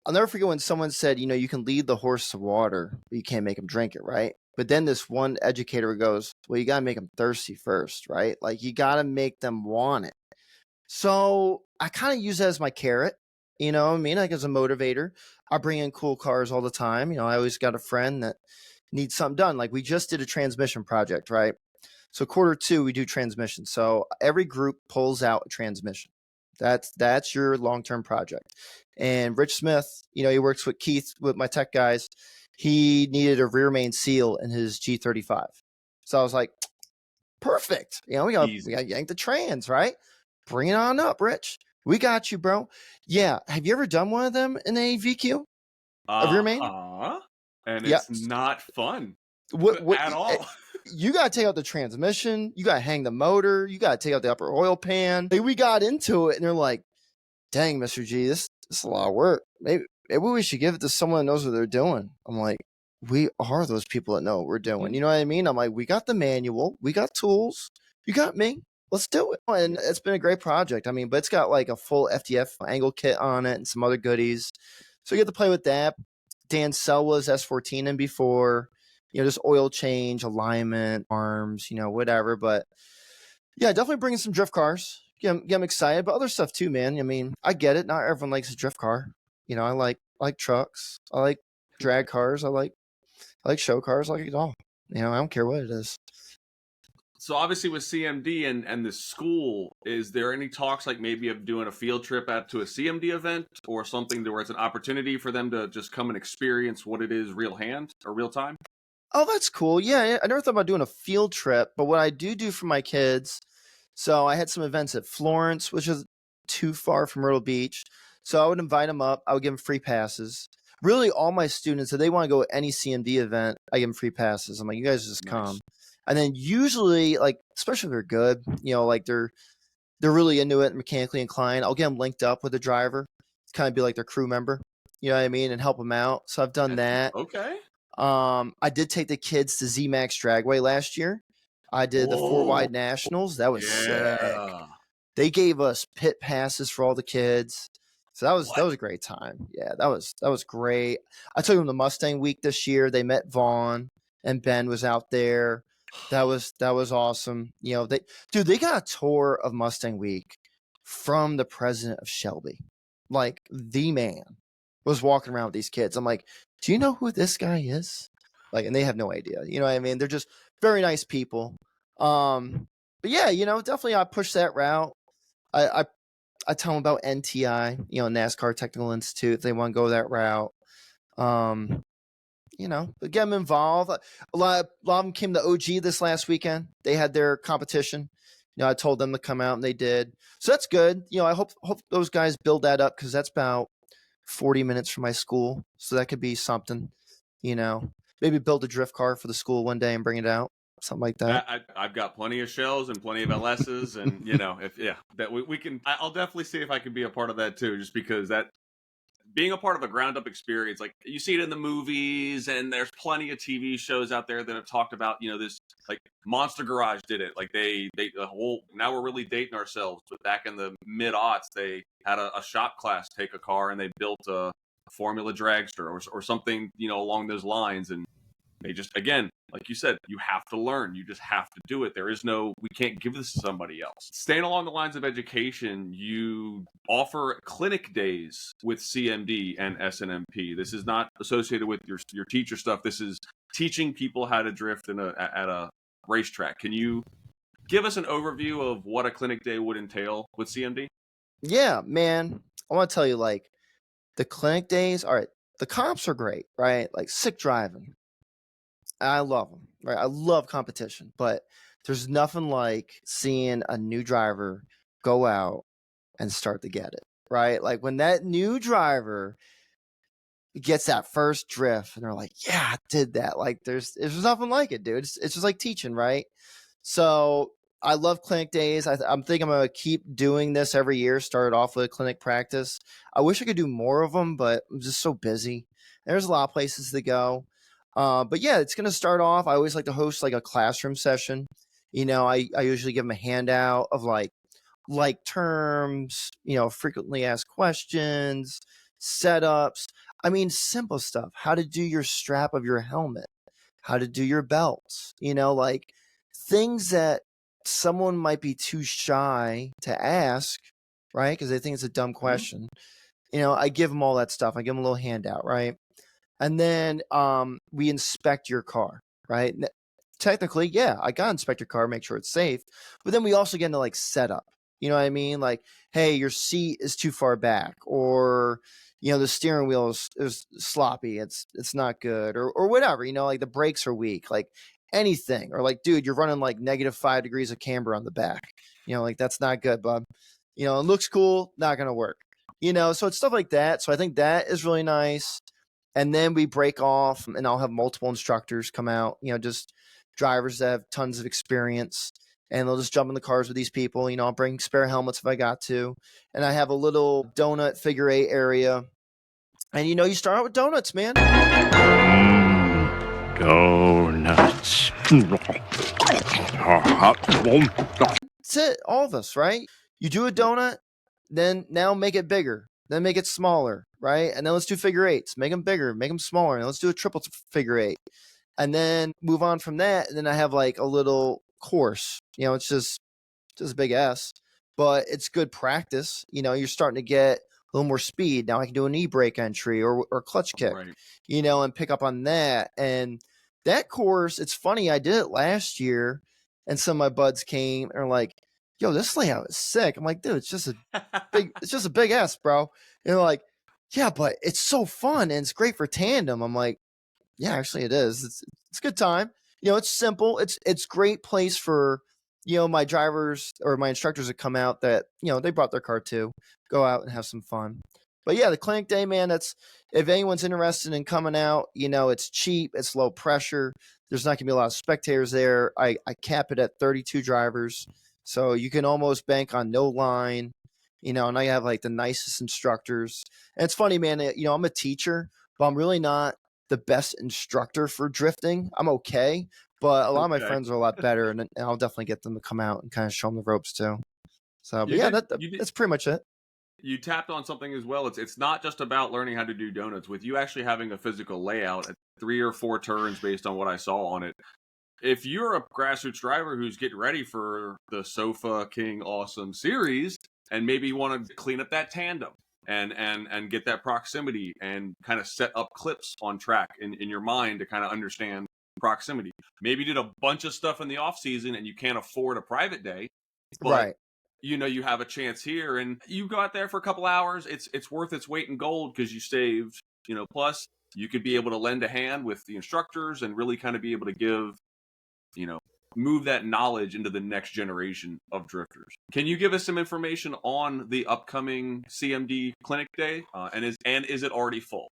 I'll never forget when someone said, you know, you can lead the horse to water, but you can't make him drink it, right? But then this one educator goes, well, you got to make them thirsty first, right? Like, you got to make them want it. So I kind of use that as my carrot, you know what I mean? Like, as a motivator. I bring in cool cars all the time. You know, I always got a friend that needs something done. Like, we just did a transmission project, right? So Q2, we do transmission. So every group pulls out a transmission. That's your long-term project. And Rich Smith, you know, he works with Keith, with my tech guys. He needed a rear main seal in his G35. So I was like, perfect. You know, we got yank the trans, right? Bring it on up, Rich. We got you, bro. Yeah. Have you ever done one of them in a VQ? A rear main? And it's not fun at all. You got to take out the transmission. You got to hang the motor. You got to take out the upper oil pan. Hey, we got into it, and they're like, dang, Mr. G, this is a lot of work. Maybe we should give it to someone that knows what they're doing. I'm like, we are those people that know what we're doing. You know what I mean? I'm like, we got the manual. We got tools. You got me. Let's do it. And it's been a great project. I mean, but it's got like a full FDF angle kit on it and some other goodies. So you get to play with that. Dan Selwa's S14 in before. You know, just oil change, alignment, arms, you know, whatever. But yeah, definitely bringing some drift cars. Get them excited, but other stuff too, man. I mean, I get it. Not everyone likes a drift car. You know, I like trucks. I like drag cars. I like show cars. I like it all. You know, I don't care what it is. So obviously with CMD and the school, is there any talks like maybe of doing a field trip out to a CMD event or something where it's an opportunity for them to just come and experience what it is real time? Oh, that's cool. Yeah, I never thought about doing a field trip, but what I do for my kids, so I had some events at Florence, which is too far from Myrtle Beach. So I would invite them up. I would give them free passes. Really, all my students, if they want to go to any CMD event, I give them free passes. I'm like, you guys just come. And then usually, like, especially if they're good, you know, like they're really into it, mechanically inclined, I'll get them linked up with a driver. Kind of be like their crew member, you know what I mean, and help them out. So I've done that. Okay. I did take the kids to Z-Max Dragway last year. I did the 4 Wide Nationals. That was sick. They gave us pit passes for all the kids. So that was a great time. Yeah, that was great. I took them to Mustang Week this year. They met Vaughn and Ben was out there. That was awesome. You know, they got a tour of Mustang Week from the president of Shelby. Like, the man was walking around with these kids. I'm like, do you know who this guy is? Like, and they have no idea. You know what I mean? They're just very nice people. But yeah, you know, definitely I push that route. I tell them about NTI, you know, NASCAR Technical Institute, if they want to go that route. get them involved. A lot of them came to OG this last weekend. They had their competition. I told them to come out, and they did. So that's good. I hope those guys build that up, because that's about 40 minutes from my school. So that could be something. Maybe build a drift car for the school one day and bring it out, something like that. I've got plenty of shells and plenty of LSs, and that we can. I'll definitely see if I can be a part of that too, just because that being a part of a ground up experience, like you see it in the movies, and there's plenty of TV shows out there that have talked about, this, like Monster Garage did it. Like the whole, now we're really dating ourselves, but back in the mid-aughts, they had a shop class take a car and they built a Formula Dragster or something, along those lines. And they just, again, like you said, you have to learn. You just have to do it. We can't give this to somebody else. Staying along the lines of education, you offer clinic days with CMD and SNMP. This is not associated with your teacher stuff. This is teaching people how to drift at a racetrack. Can you give us an overview of what a clinic day would entail with CMD? Yeah, man. I want to tell you, like, the clinic days, all right, the comps are great, right? Like, sick driving. I love them, right? I love competition, but there's nothing like seeing a new driver go out and start to get it, right? Like when that new driver gets that first drift and they're like, yeah, I did that. Like there's nothing like it, dude. It's just like teaching, right? So I love clinic days. I'm thinking I'm going to keep doing this every year. Started off with a clinic practice. I wish I could do more of them, but I'm just so busy. There's a lot of places to go. But yeah, it's going to start off. I always like to host like a classroom session. I usually give them a handout of like terms, frequently asked questions, setups. I mean, simple stuff. How to do your strap of your helmet, how to do your belts, like things that someone might be too shy to ask, right? Because they think it's a dumb question. I give them all that stuff. I give them a little handout, right? And then we inspect your car, right? Technically, yeah, I got to inspect your car, make sure it's safe. But then we also get into like setup. You know what I mean? Like, hey, your seat is too far back, or the steering wheel is sloppy. It's not good, or whatever. Like the brakes are weak, like anything, or like, dude, you're running like -5 degrees of camber on the back. Like that's not good, bub. It looks cool, not gonna work. So it's stuff like that. So I think that is really nice. And then we break off, and I'll have multiple instructors come out. Just drivers that have tons of experience. And they'll just jump in the cars with these people. I'll bring spare helmets if I got to. And I have a little donut figure 8 area. And you start out with donuts, man. Donuts. That's it. All of us, right? You do a donut, then now make it bigger. Then make it smaller, right? And then let's do figure 8s. Make them bigger, make them smaller. And let's do a triple figure 8. And then move on from that. And then I have like a little course. It's just a big S, but it's good practice. You're starting to get a little more speed. Now I can do an e-brake entry or clutch kick, right. And pick up on that. And that course, it's funny, I did it last year, and some of my buds came and are like, yo, this layout is sick. I'm like, dude, it's just a big S, bro. And they're like, yeah, but it's so fun and it's great for tandem. I'm like, yeah, actually it is. It's a good time. It's simple. It's great place for, my drivers or my instructors that come out that, they brought their car too, go out and have some fun. But yeah, the clinic day, man, if anyone's interested in coming out, it's cheap, it's low pressure. There's not gonna be a lot of spectators there. I cap it at 32 drivers. So you can almost bank on no line, and I have like the nicest instructors. And it's funny, man, I'm a teacher, but I'm really not the best instructor for drifting. I'm okay, but a lot of my friends are a lot better, and I'll definitely get them to come out and kind of show them the ropes too. So, but yeah, that's pretty much it. You tapped on something as well. It's not just about learning how to do donuts. With you actually having a physical layout at 3 or 4 turns based on what I saw on it. If you're a grassroots driver who's getting ready for the Sofa King Awesome Series, and maybe you want to clean up that tandem and get that proximity and kind of set up clips on track in your mind to kind of understand proximity. Maybe you did a bunch of stuff in the off season and you can't afford a private day, but right. You have a chance here, and you go out there for a couple hours. It's worth its weight in gold because you saved, plus you could be able to lend a hand with the instructors and really kind of be able to give, move that knowledge into the next generation of drifters. Can you give us some information on the upcoming CMD Clinic Day? And is it already full?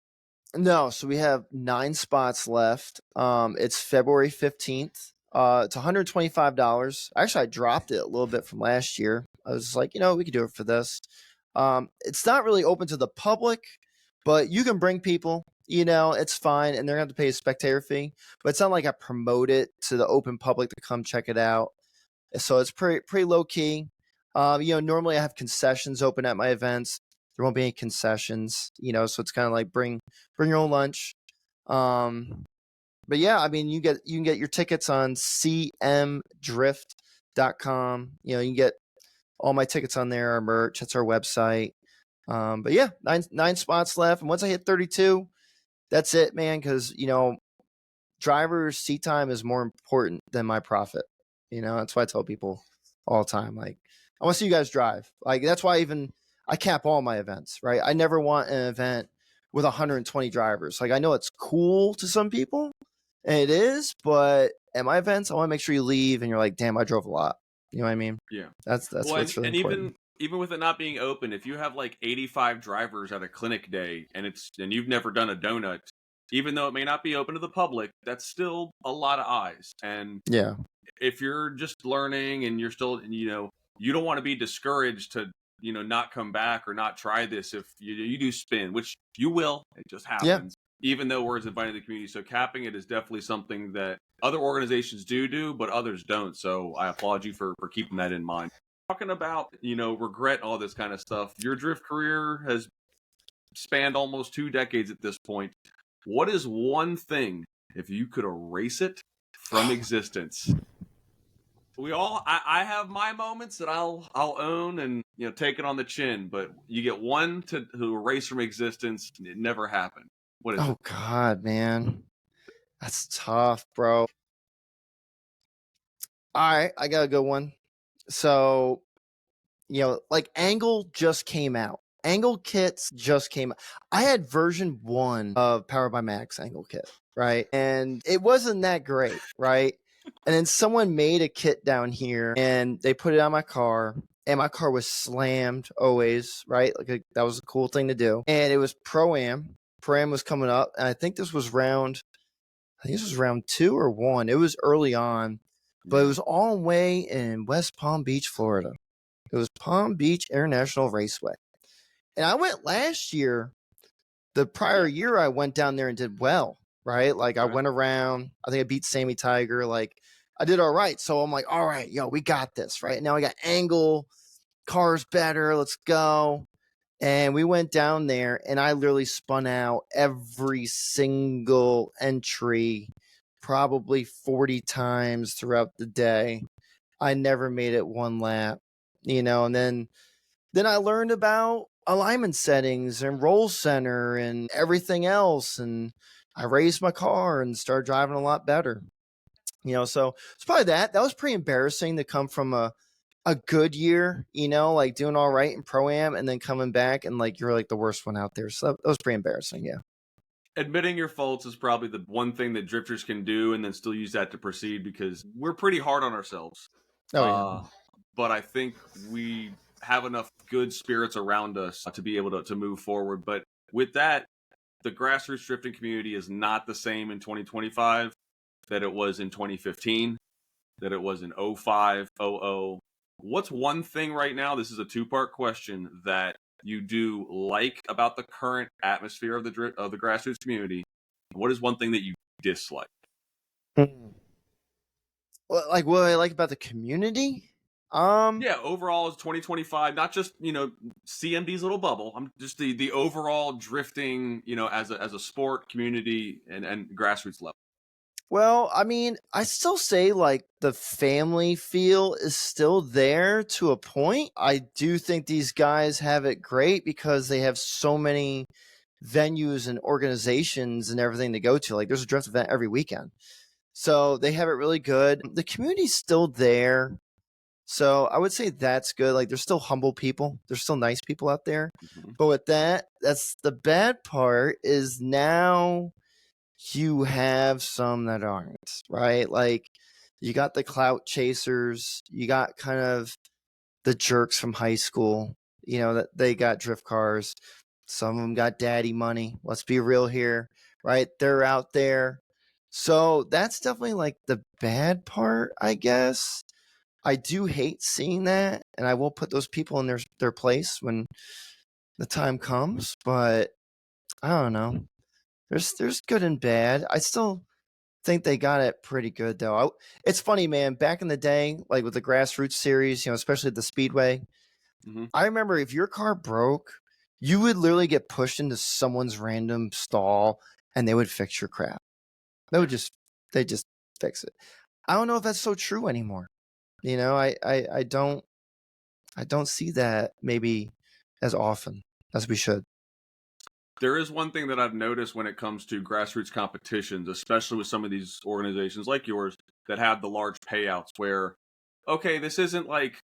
No, so we have 9 spots left. It's February 15th. It's $125. Actually, I dropped it a little bit from last year. I was like, we could do it for this. It's not really open to the public, but you can bring people, it's fine. And they're going to have to pay a spectator fee, but it's not like I promote it to the open public to come check it out. So it's pretty low key. Normally I have concessions open at my events. There won't be any concessions, so it's kind of like bring your own lunch. But yeah, I mean, you can get your tickets on cmdrift.com. You can get all my tickets on there, our merch. That's our website. But yeah, nine spots left. And once I hit 32, that's it, man. Cause driver's seat time is more important than my profit. That's why I tell people all the time, like, I want to see you guys drive. Like, that's why I cap all my events, right? I never want an event with 120 drivers. Like, I know it's cool to some people, and it is, but at my events, I want to make sure you leave and you're like, damn, I drove a lot. You know what I mean? Yeah. That's what's really important. Even with it not being open, if you have like 85 drivers at a clinic day and you've never done a donut, even though it may not be open to the public, that's still a lot of eyes. And yeah, if you're just learning and you're still, you don't want to be discouraged to, not come back or not try this if you do spin, which you will. It just happens. Yeah. Even though we're inviting the community. So capping it is definitely something that other organizations do, but others don't. So I applaud you for keeping that in mind. Talking about, regret, all this kind of stuff. Your drift career has spanned almost 2 decades at this point. What is one thing, if you could erase it from existence? I have my moments that I'll own and take it on the chin, but you get one to erase from existence. It never happened. What is it? Oh God, man, that's tough, bro. All right, I got a good one. So, like Angle just came out. Angle kits just came out. I had version 1 of Powered by Max Angle kit, right? And it wasn't that great, right? And then someone made a kit down here and they put it on my car, and my car was slammed always, right? Like that was a cool thing to do. And it was Pro-Am. Pro-Am was coming up, and I think this was round 2 or 1. It was early on, but it was all the way in West Palm Beach, Florida. It was Palm Beach International Raceway. And I went last year. The prior year, I went down there and did well, right? Like, I went around. I think I beat Sammy Tiger. Like, I did all right. So I'm like, all right, we got this, right? Now I got Angle. Car's better. Let's go. And we went down there, and I literally spun out every single entry probably 40 times throughout the day. I never made it one lap, and then I learned about alignment settings and roll center and everything else. And I raised my car and started driving a lot better, so it's probably that was pretty embarrassing to come from a good year, like doing all right in Pro-Am and then coming back and like, you're like the worst one out there. So that was pretty embarrassing. Yeah. Admitting your faults is probably the one thing that drifters can do and then still use that to proceed, because we're pretty hard on ourselves. Oh, yeah. But I think we have enough good spirits around us to be able to move forward. But with that, the grassroots drifting community is not the same in 2025 that it was in 2015, that it was in 05, 00. What's one thing right now, this is a 2-part question, that you do like about the current atmosphere of the grassroots community? What is one thing that you dislike? Well, like, what I like about the community? Yeah, overall is 2025, not just, CMD's little bubble. I'm just the overall drifting, as a sport, community, and grassroots level. Well, I mean, I still say like the family feel is still there to a point. I do think these guys have it great because they have so many venues and organizations and everything to go to. Like, there's a drift event every weekend. So they have it really good. The community's still there. So I would say that's good. Like, there's still humble people. There's still nice people out there. Mhm. But with that's the bad part is now you have some that aren't, right? Like, you got the clout chasers. You got kind of the jerks from high school, that they got drift cars. Some of them got daddy money. Let's be real here, right? They're out there. So that's definitely like the bad part, I guess. I do hate seeing that, and I will put those people in their place when the time comes, but I don't know. There's good and bad. I still think they got it pretty good though. It's funny, man. Back in the day, like with the grassroots series, especially at the Speedway, Mhm. I remember if your car broke, you would literally get pushed into someone's random stall and they would fix your crap. They just fix it. I don't know if that's so true anymore. I don't see that maybe as often as we should. There is one thing that I've noticed when it comes to grassroots competitions, especially with some of these organizations like yours that have the large payouts where, okay, this isn't like,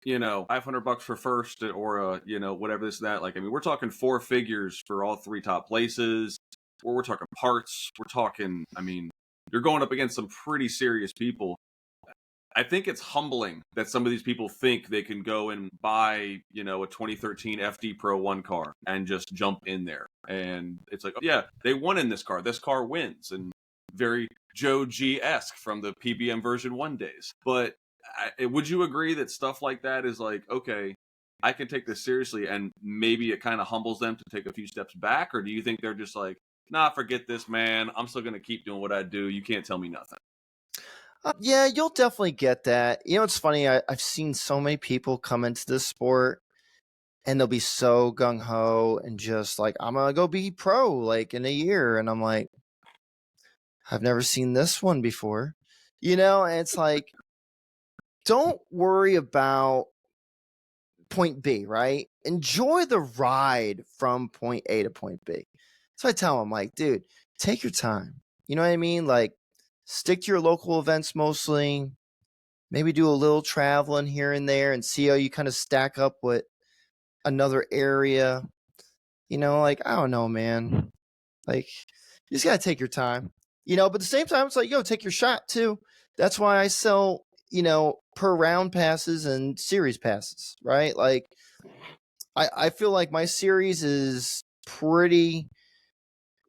$500 for first or, whatever this, that. Like, I mean, we're talking four figures for all three top places, or we're talking parts. We're talking, I mean, you're going up against some pretty serious people. I think it's humbling that some of these people think they can go and buy, a 2013 FD Pro 1 car and just jump in there. And it's like, oh, yeah, they won in this car. This car wins. And very Joe G-esque from the PBM version 1 days. But would you agree that stuff like that is like, okay, I can take this seriously, and maybe it kind of humbles them to take a few steps back? Or do you think they're just like, nah, forget this, man. I'm still going to keep doing what I do. You can't tell me nothing. Yeah, you'll definitely get that. It's funny. I've seen so many people come into this sport and they'll be so gung ho and just like, I'm gonna go be pro like in a year, and I'm like, I've never seen this one before. And it's like, don't worry about point B, right? Enjoy the ride from point A to point B. So I tell them, like, dude, take your time. You know what I mean? Like, stick to your local events mostly. Maybe do a little traveling here and there and see how you kind of stack up with another area. Like, I don't know, man. Like, you just gotta take your time. But at the same time, it's like, yo, take your shot too. That's why I sell, per round passes and series passes, right? Like, I feel like my series is pretty,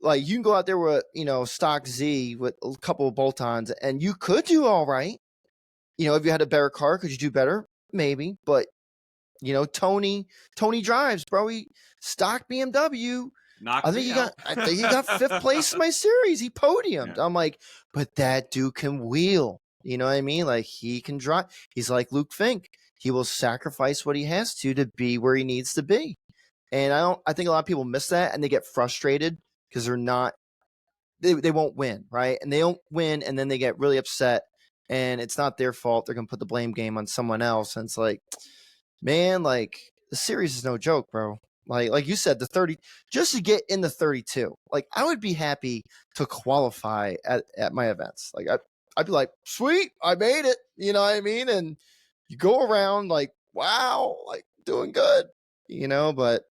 like, you can go out there with, stock Z with a couple of bolt-ons and you could do all right. If you had a better car, could you do better? Maybe. But, Tony drives, bro. He stock BMW. Knock I me out. think he got fifth place in my series. He podiumed. Yeah. I'm like, but that dude can wheel. You know what I mean? Like, he can drive. He's like Luke Fink. He will sacrifice what he has to be where he needs to be. And I think a lot of people miss that and they get frustrated because they won't win, right? And they don't win, and then they get really upset, and it's not their fault. They're gonna put the blame game on someone else, and it's like, man, like, the series is no joke, bro. Like you said, the 30, just to get in the 32. Like, I would be happy to qualify at my events. Like, I'd be like, sweet, I made it. You know what I mean? And you go around like, wow, like, doing good. But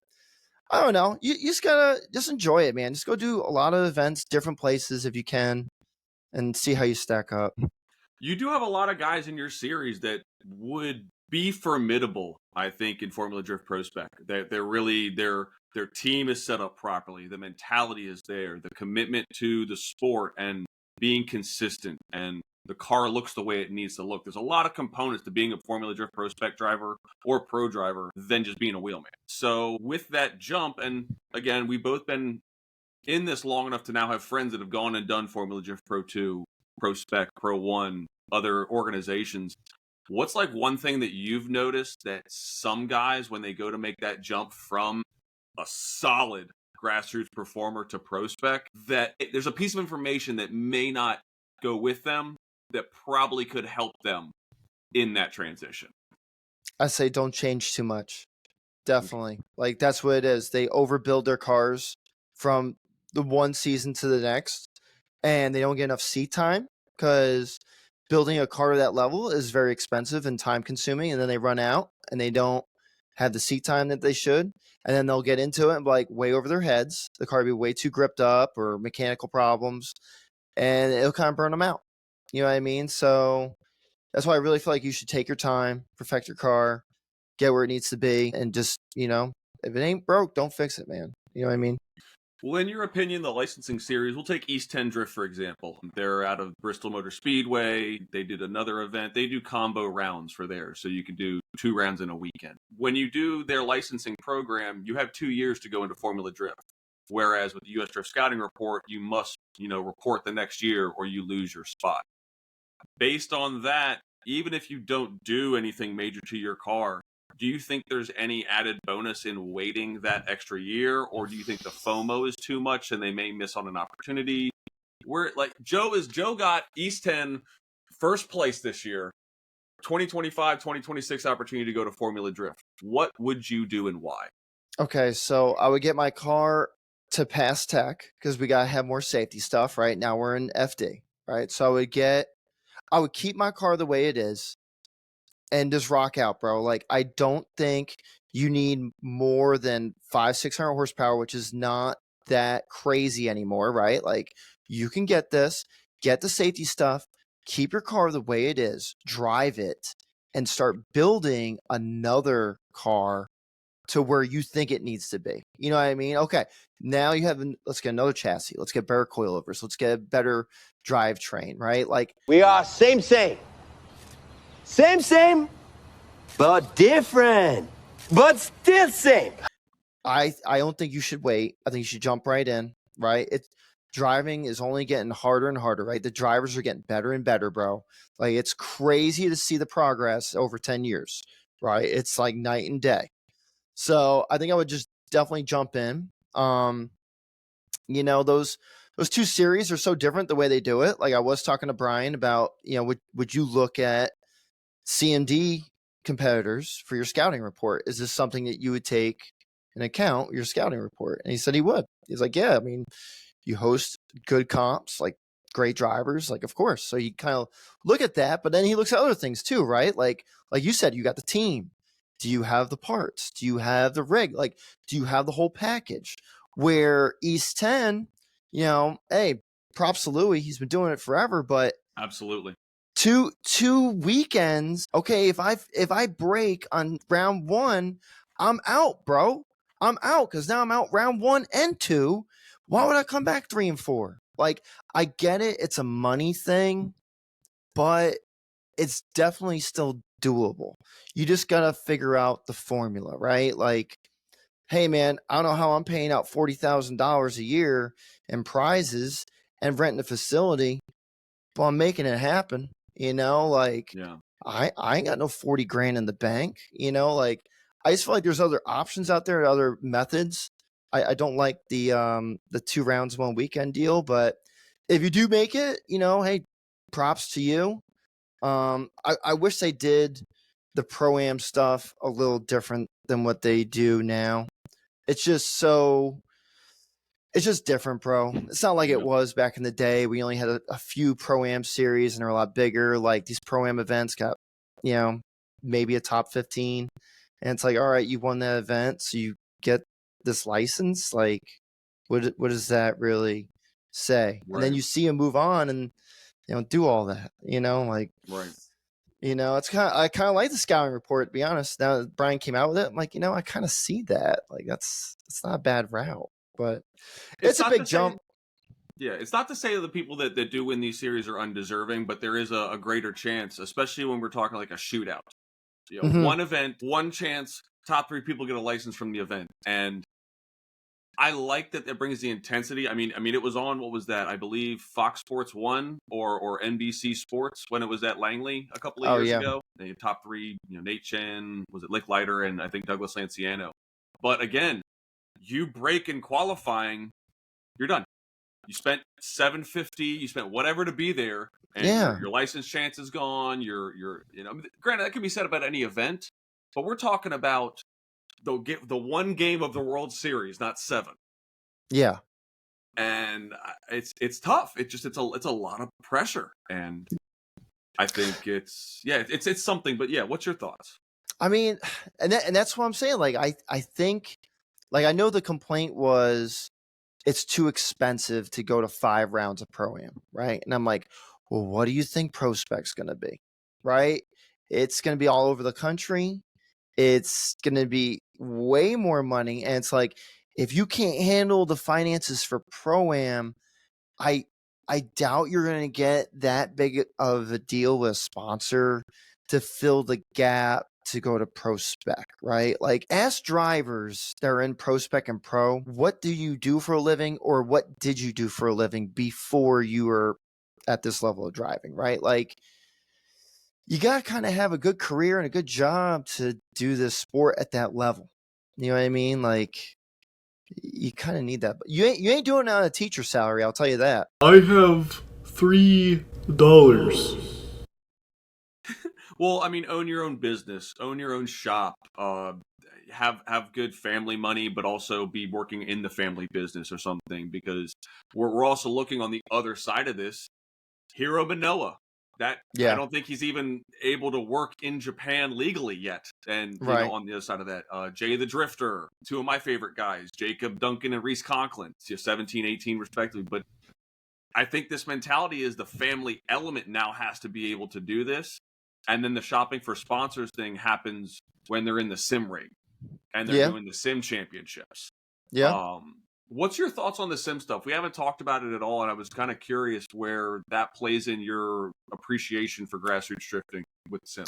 I don't know. You just gotta just enjoy it, man. Just go do a lot of events, different places if you can, and see how you stack up. You do have a lot of guys in your series that would be formidable, I think, in Formula Drift Pro Spec. They're really their team is set up properly. The mentality is there. The commitment to the sport and being consistent, and the car looks the way it needs to look. There's a lot of components to being a Formula Drift Pro Spec driver or pro driver than just being a wheelman. So with that jump, and again, we've both been in this long enough to now have friends that have gone and done Formula Drift Pro 2, Pro Spec, Pro 1, other organizations. What's like one thing that you've noticed that some guys, when they go to make that jump from a solid grassroots performer to pro spec, that there's a piece of information that may not go with them that probably could help them in that transition? I say don't change too much. Definitely. Like, that's what it is. They overbuild their cars from the one season to the next, and they don't get enough seat time because building a car to that level is very expensive and time consuming, and then they run out and they don't have the seat time that they should, and then they'll get into it and be like way over their heads. The car will be way too gripped up or mechanical problems, and it'll kind of burn them out. You know what I mean? So that's why I really feel like you should take your time, perfect your car, get where it needs to be, and just, if it ain't broke, don't fix it, man. You know what I mean? Well, in your opinion, the licensing series, we'll take East 10 Drift, for example. They're out of Bristol Motor Speedway. They did another event. They do combo rounds for theirs, so you can do 2 rounds in a weekend. When you do their licensing program, you have 2 years to go into Formula Drift. Whereas with the U.S. Drift Scouting Report, you must, report the next year or you lose your spot. Based on that, even if you don't do anything major to your car, do you think there's any added bonus in waiting that extra year, or do you think the FOMO is too much and they may miss on an opportunity? Where Joe got East 10 first place this year, 2025, 2026 opportunity to go to Formula Drift. What would you do and why? Okay, so I would get my car to pass tech because we gotta have more safety stuff. Right now we're in FD, right? So I would keep my car the way it is and just rock out, bro. Like, I don't think you need more than 500-600 horsepower, which is not that crazy anymore, right? Like, you can get this, get the safety stuff, keep your car the way it is, drive it, and start building another car to where you think it needs to be. You know what I mean? Okay, now let's get another chassis. Let's get better coilovers. Let's get a better drivetrain, right? Like, We are same, but different, but still same. I don't think you should wait. I think you should jump right in, right? Driving is only getting harder and harder, right? The drivers are getting better and better, bro. Like, it's crazy to see the progress over 10 years, right? It's like night and day. So I think I would just definitely jump in. Those 2 series are so different the way they do it. Like, I was talking to Brian about, would you look at CMD competitors for your scouting report? Is this something that you would take into account, your scouting report? And he said he would. He's like, yeah, I mean, you host good comps, like great drivers, like, of course. So you kind of look at that, but then he looks at other things too, right? Like you said, you got the team. Do you have the parts? Do you have the rig? Like, do you have the whole package? Where East 10, hey, props to Louis. He's been doing it forever, but Absolutely. two weekends. Okay, if I break on round 1, I'm out, bro. I'm out because now I'm out round 1 and 2. Why would I come back 3 and 4? Like, I get it. It's a money thing, but it's definitely still doable. You just got to figure out the formula, right? Like, hey, man, I don't know how I'm paying out $40,000 a year in prizes and renting a facility, but I'm making it happen. Like, Yeah. I ain't got no 40 grand in the bank. Like, I just feel like there's other options out there, other methods. I don't like the 2 rounds 1 weekend deal, but if you do make it, hey, props to you. I wish they did the Pro-Am stuff a little different than what they do now. It's just different, bro. It's not like it was back in the day. We only had a few Pro-Am series and they're a lot bigger. Like, these Pro-Am events got, maybe a top 15. And it's like, all right, you won that event, so you get this license. Like, what does that really say? Right. And then you see them move on and do all that. Like, Right. It's I kind of like the scouting report, to be honest. Now that Brian came out with it, I'm like, I kind of see that. Like, it's not a bad route, but it's a big jump. Yeah, it's not to say that the people that do win these series are undeserving, but there is a greater chance, especially when we're talking like a shootout. One event, one chance, top 3 people get a license from the event. And I like that it brings the intensity. I mean, it was on, what was that? I believe Fox Sports 1 or NBC Sports when it was at Langley a couple of years ago. The top 3, Nate Chen, was it Lick Leiter, and I think Douglas Lanciano. But again, you break in qualifying, you're done. You spent $750, you spent whatever to be there, and your license chance is gone. Granted, that can be said about any event, but we're talking about the one game of the World Series, not 7. Yeah, and it's tough. It's a lot of pressure, and I think it's something. But yeah, what's your thoughts? I mean, and that's what I'm saying. Like, I think, like, I know the complaint was it's too expensive to go to 5 rounds of Pro-Am, right? And I'm like, well, what do you think Pro Spec's going to be, right? It's going to be all over the country. It's going to be way more money. And it's like, if you can't handle the finances for Pro-Am, I doubt you're going to get that big of a deal with a sponsor to fill the gap to go to Pro Spec, right? Like, ask drivers that are in Pro Spec and Pro, what do you do for a living, or what did you do for a living before you were at this level of driving, right? Like, you got to kind of have a good career and a good job to do this sport at that level. You know what I mean? Like, you kind of need that. But you ain't doing it on a teacher salary, I'll tell you that. I have $3. Well, I mean, own your own business, own your own shop, have good family money, but also be working in the family business or something. Because we're also looking on the other side of this. Hiro Manoa, I don't think he's even able to work in Japan legally yet. And you know, on the other side of that, Jay the Drifter, 2 of my favorite guys, Jacob Duncan and Reese Conklin, 17, 18 respectively. But I think this mentality is the family element now has to be able to do this. And then the shopping for sponsors thing happens when they're in the sim rig and they're doing the sim championships. Yeah. What's your thoughts on the sim stuff? We haven't talked about it at all, and I was kind of curious where that plays in your appreciation for grassroots drifting with sim.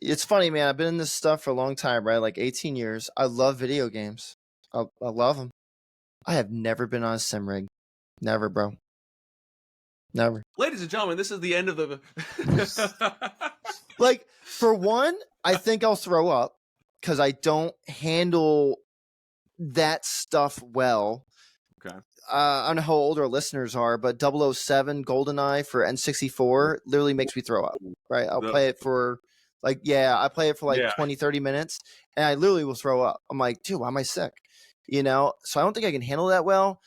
It's funny, man. I've been in this stuff for a long time, right? Like 18 years. I love video games. I love them. I have never been on a sim rig. Never, bro. Never. Ladies and gentlemen, this is the end of the... Like, for one, I think I'll throw up because I don't handle that stuff well. Okay. I don't know how old our listeners are, but 007 GoldenEye for N64 literally makes me throw up, right? I'll play it for I play it for 20, 30 minutes, and I literally will throw up. I'm like, dude, why am I sick? You know? So I don't think I can handle that well.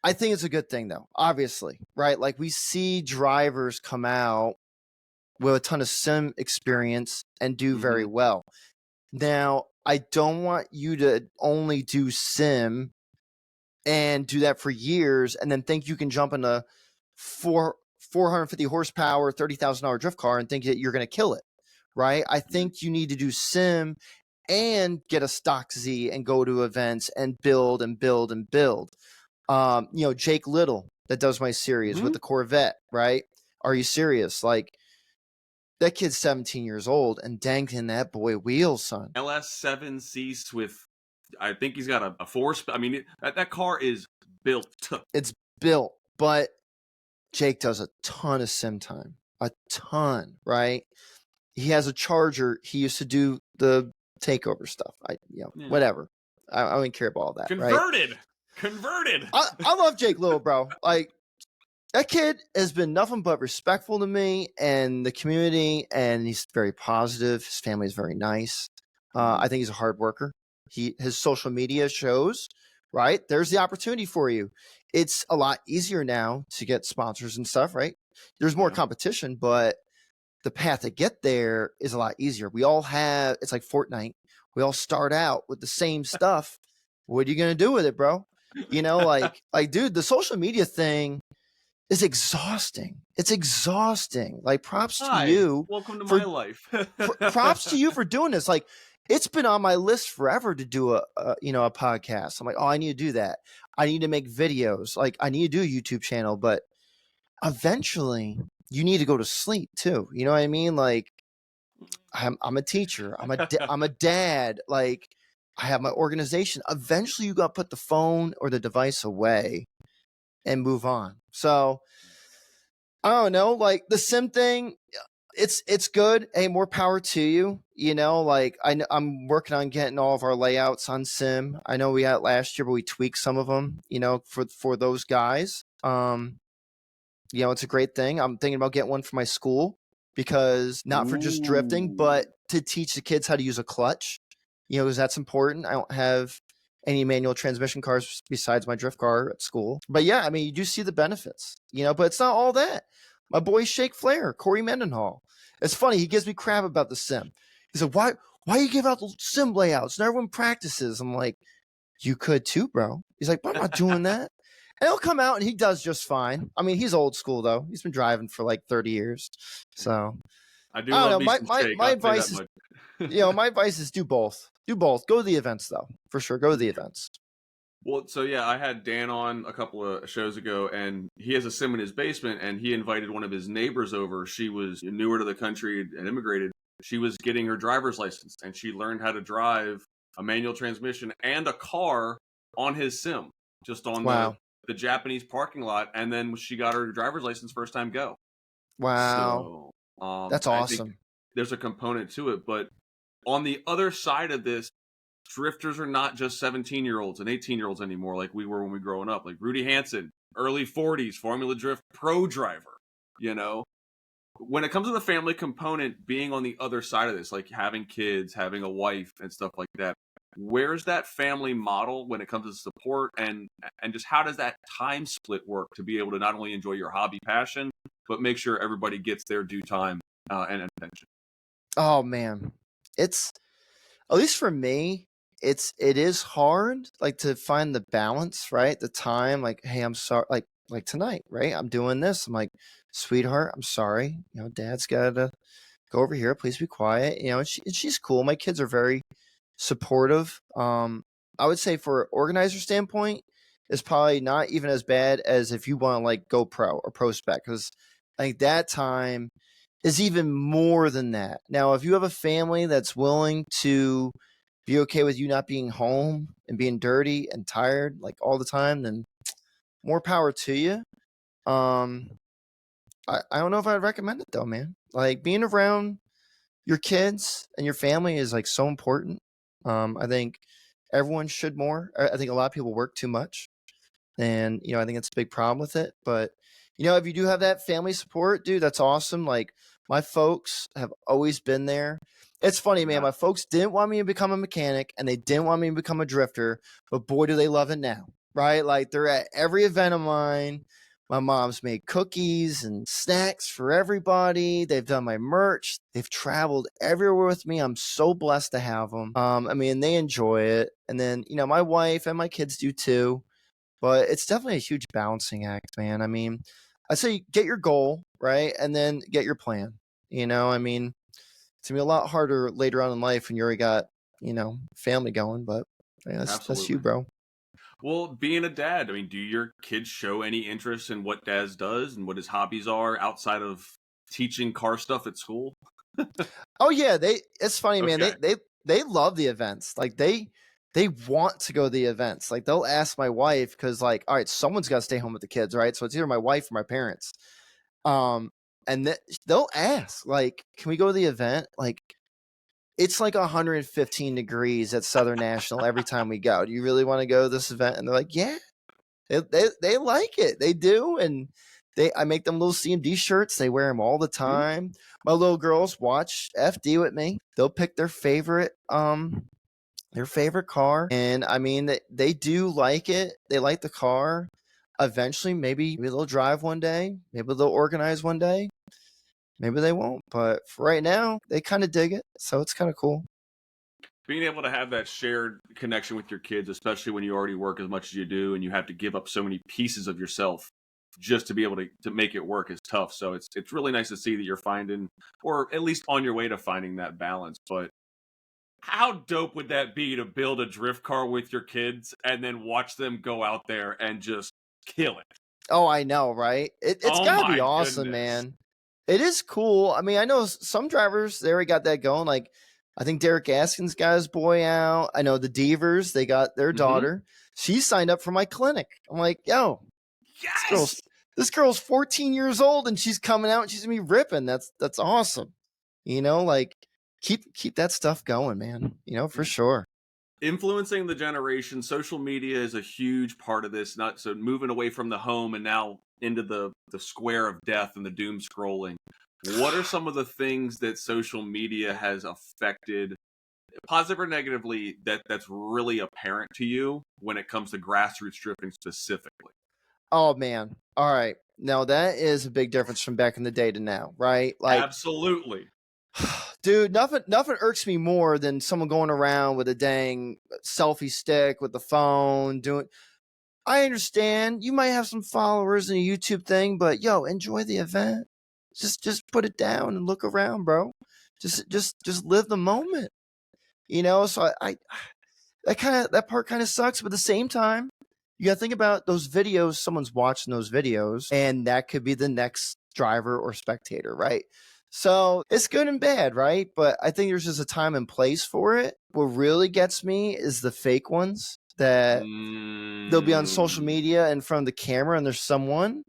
I think it's a good thing, though, obviously, right? Like, we see drivers come out with a ton of sim experience and do very well. Now, I don't want you to only do sim and do that for years and then think you can jump in a 450 horsepower, $30,000 drift car and think that you're going to kill it, right? I think you need to do sim and get a stock Z and go to events and build and build and build. You know, Jake Little that does my series with the Corvette, right? Are you serious? Like, that kid's 17 years old, and dang, can that boy wheel, son. LS7C Swift. I think he's got a force. I mean, that car is built. It's built, but Jake does a ton of sim time. A ton, right? He has a Charger. He used to do the takeover stuff. Whatever. I don't even care about all that. Converted. I love Jake Little, bro. Like, that kid has been nothing but respectful to me and the community, and he's very positive. His family is very nice. I think he's a hard worker. His social media shows, right? There's the opportunity for you. It's a lot easier now to get sponsors and stuff, right? There's more competition, but the path to get there is a lot easier. We all have, it's like Fortnite. We all start out with the same stuff. What are you going to do with it, bro? You know, like, dude, the social media thing is exhausting. It's exhausting. Like, props to you. Welcome to my life. Props to you for doing this. Like, it's been on my list forever to do a podcast. I'm like, oh, I need to do that. I need to make videos. Like, I need to do a YouTube channel, but eventually you need to go to sleep too. You know what I mean? Like, I'm a teacher. I'm a dad. Like, I have my organization. Eventually you got to put the phone or the device away and move on. So I don't know, like, the sim thing, it's good. Hey, more power to you. You know, like, I'm working on getting all of our layouts on sim. I know we had it last year, but we tweaked some of them, you know, for those guys. You know, it's a great thing. I'm thinking about getting one for my school, because not for just drifting, but to teach the kids how to use a clutch, you know, because that's important. I don't have any manual transmission cars besides my drift car at school. But yeah, I mean, you do see the benefits, you know, but it's not all that. My boy Shake Flair, Corey Mendenhall. It's funny. He gives me crap about the sim. He said, why you give out the sim layouts and everyone practices? I'm like, you could too, bro. He's like, but I'm not doing that. And he'll come out and he does just fine. I mean, he's old school though. He's been driving for like 30 years. So I do I love don't me know. some Shake. My I'll say advice that is, much. my advice is do both. Do both. Go to the events though, for sure. Go to the events. Well, so yeah, I had Dan on a couple of shows ago, and he has a sim in his basement, and he invited one of his neighbors over. She was newer to the country and immigrated. She was getting her driver's license, and she learned how to drive a manual transmission and a car on his sim, just on Wow. the Japanese parking lot. And then she got her driver's license first time go. Wow. So That's I think awesome. there's a component to it, but on the other side of this, drifters are not just 17-year-olds and 18-year-olds anymore like we were when we were growing up. Like Rudy Hansen, early 40s, Formula Drift pro driver, When it comes to the family component, being on the other side of this, like having kids, having a wife and stuff like that, where's that family model when it comes to support and just how does that time split work to be able to not only enjoy your hobby passion, but make sure everybody gets their due time and attention? Oh man. It's, at least for me, it is hard like to find the balance, right? The time, like, hey, I'm sorry, like tonight, right? I'm doing this. I'm like, sweetheart, I'm sorry. Dad's gotta go over here. Please be quiet. And she's cool. My kids are very supportive. I would say for an organizer standpoint, it's probably not even as bad as if you want to like go pro or pro spec, because I think that time is even more than that. Now, if you have a family that's willing to be okay with you not being home and being dirty and tired like all the time, then more power to you. I don't know if I'd recommend it though, man. Like being around your kids and your family is like so important. I think everyone should more. I think a lot of people work too much, and I think it's a big problem with it. But if you do have that family support, dude, that's awesome. Like my folks have always been there. It's funny, man. Yeah. My folks didn't want me to become a mechanic, and they didn't want me to become a drifter. But boy, do they love it now, right? Like they're at every event of mine. My mom's made cookies and snacks for everybody. They've done my merch. They've traveled everywhere with me. I'm so blessed to have them. I mean, they enjoy it. And then, my wife and my kids do too. But it's definitely a huge balancing act, man. I mean, I say get your goal, right? And then get your plan. I mean, it's going to be a lot harder later on in life when you already got, family going. But yeah, that's you, bro. Well, being a dad, I mean, do your kids show any interest in what Daz does and what his hobbies are outside of teaching car stuff at school? Oh yeah, it's funny, man. Okay. They love the events. Like they want to go to the events. Like they'll ask my wife because like, all right, someone's got to stay home with the kids, right? So it's either my wife or my parents. And they'll ask like, can we go to the event? Like it's like 115 degrees at Southern National every time we go. Do you really want to go to this event? And they're like, yeah. They like it. They do. And I make them little CMD shirts. They wear them all the time. My little girls watch FD with me. They'll pick their favorite car. And I mean, they do like it. They like the car. Eventually, maybe they'll drive one day. Maybe they'll organize one day. Maybe they won't. But for right now, they kind of dig it. So it's kind of cool. Being able to have that shared connection with your kids, especially when you already work as much as you do and you have to give up so many pieces of yourself just to be able to make it work is tough. So it's really nice to see that you're finding, or at least on your way to finding that balance. But how dope would that be to build a drift car with your kids and then watch them go out there and just kill it? Oh, I know, right? It's Oh gotta be my awesome, goodness. man. It is cool. I mean, I know some drivers, they already got that going. Like, I think Derek Gaskin's got his boy out. I know the Devers, they got their daughter. She signed up for my clinic. I'm like, yo, Yes! this girl's 14 years old and she's coming out and she's gonna be ripping. That's awesome. Like keep that stuff going, man. For sure. Influencing the generation, social media is a huge part of this. Not so moving away from the home and now into the square of death and the doom scrolling. What are some of the things that social media has affected, positive or negatively, that's really apparent to you when it comes to grassroots drifting specifically? Oh man. All right. Now that is a big difference from back in the day to now, right? Like, Absolutely. dude, nothing irks me more than someone going around with a dang selfie stick with the phone doing. I understand you might have some followers in a YouTube thing, but yo, enjoy the event. Just put it down and look around, bro. Just live the moment. So I that part kind of sucks, but at the same time, you gotta think about those videos, someone's watching those videos, and that could be the next driver or spectator, right? So it's good and bad, right? But I think there's just a time and place for it. What really gets me is the fake ones that they'll be on social media in front of the camera and there's someone,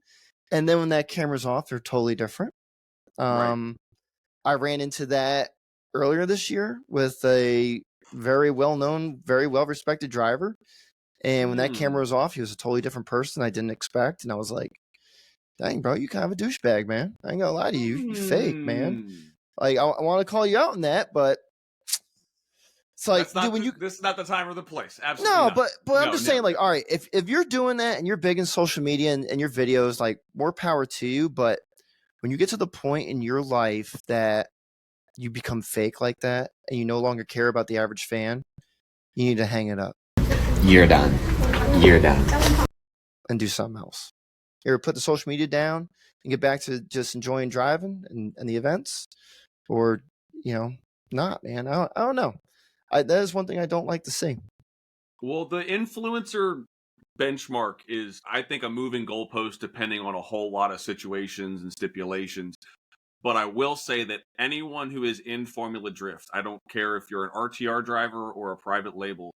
and then when that camera's off, they're totally different. Right. I ran into that earlier this year with a very well-known, very well-respected driver. And when that camera was off, he was a totally different person I didn't expect. And I was like, dang, bro, you kind of a douchebag, man. I ain't gonna lie to you. You fake, man. Like, I want to call you out on that, but it's like, this is not the time or the place. Absolutely no, not. but I'm just saying, like, all right, if you're doing that and you're big in social media and your videos, like, more power to you. But when you get to the point in your life that you become fake like that and you no longer care about the average fan, you need to hang it up. You're done. You're done. And do something else. Either put the social media down and get back to just enjoying driving and the events, or, not, man. I don't know. That is one thing I don't like to see. Well, the influencer benchmark is, I think, a moving goalpost depending on a whole lot of situations and stipulations. But I will say that anyone who is in Formula Drift, I don't care if you're an RTR driver or a private label,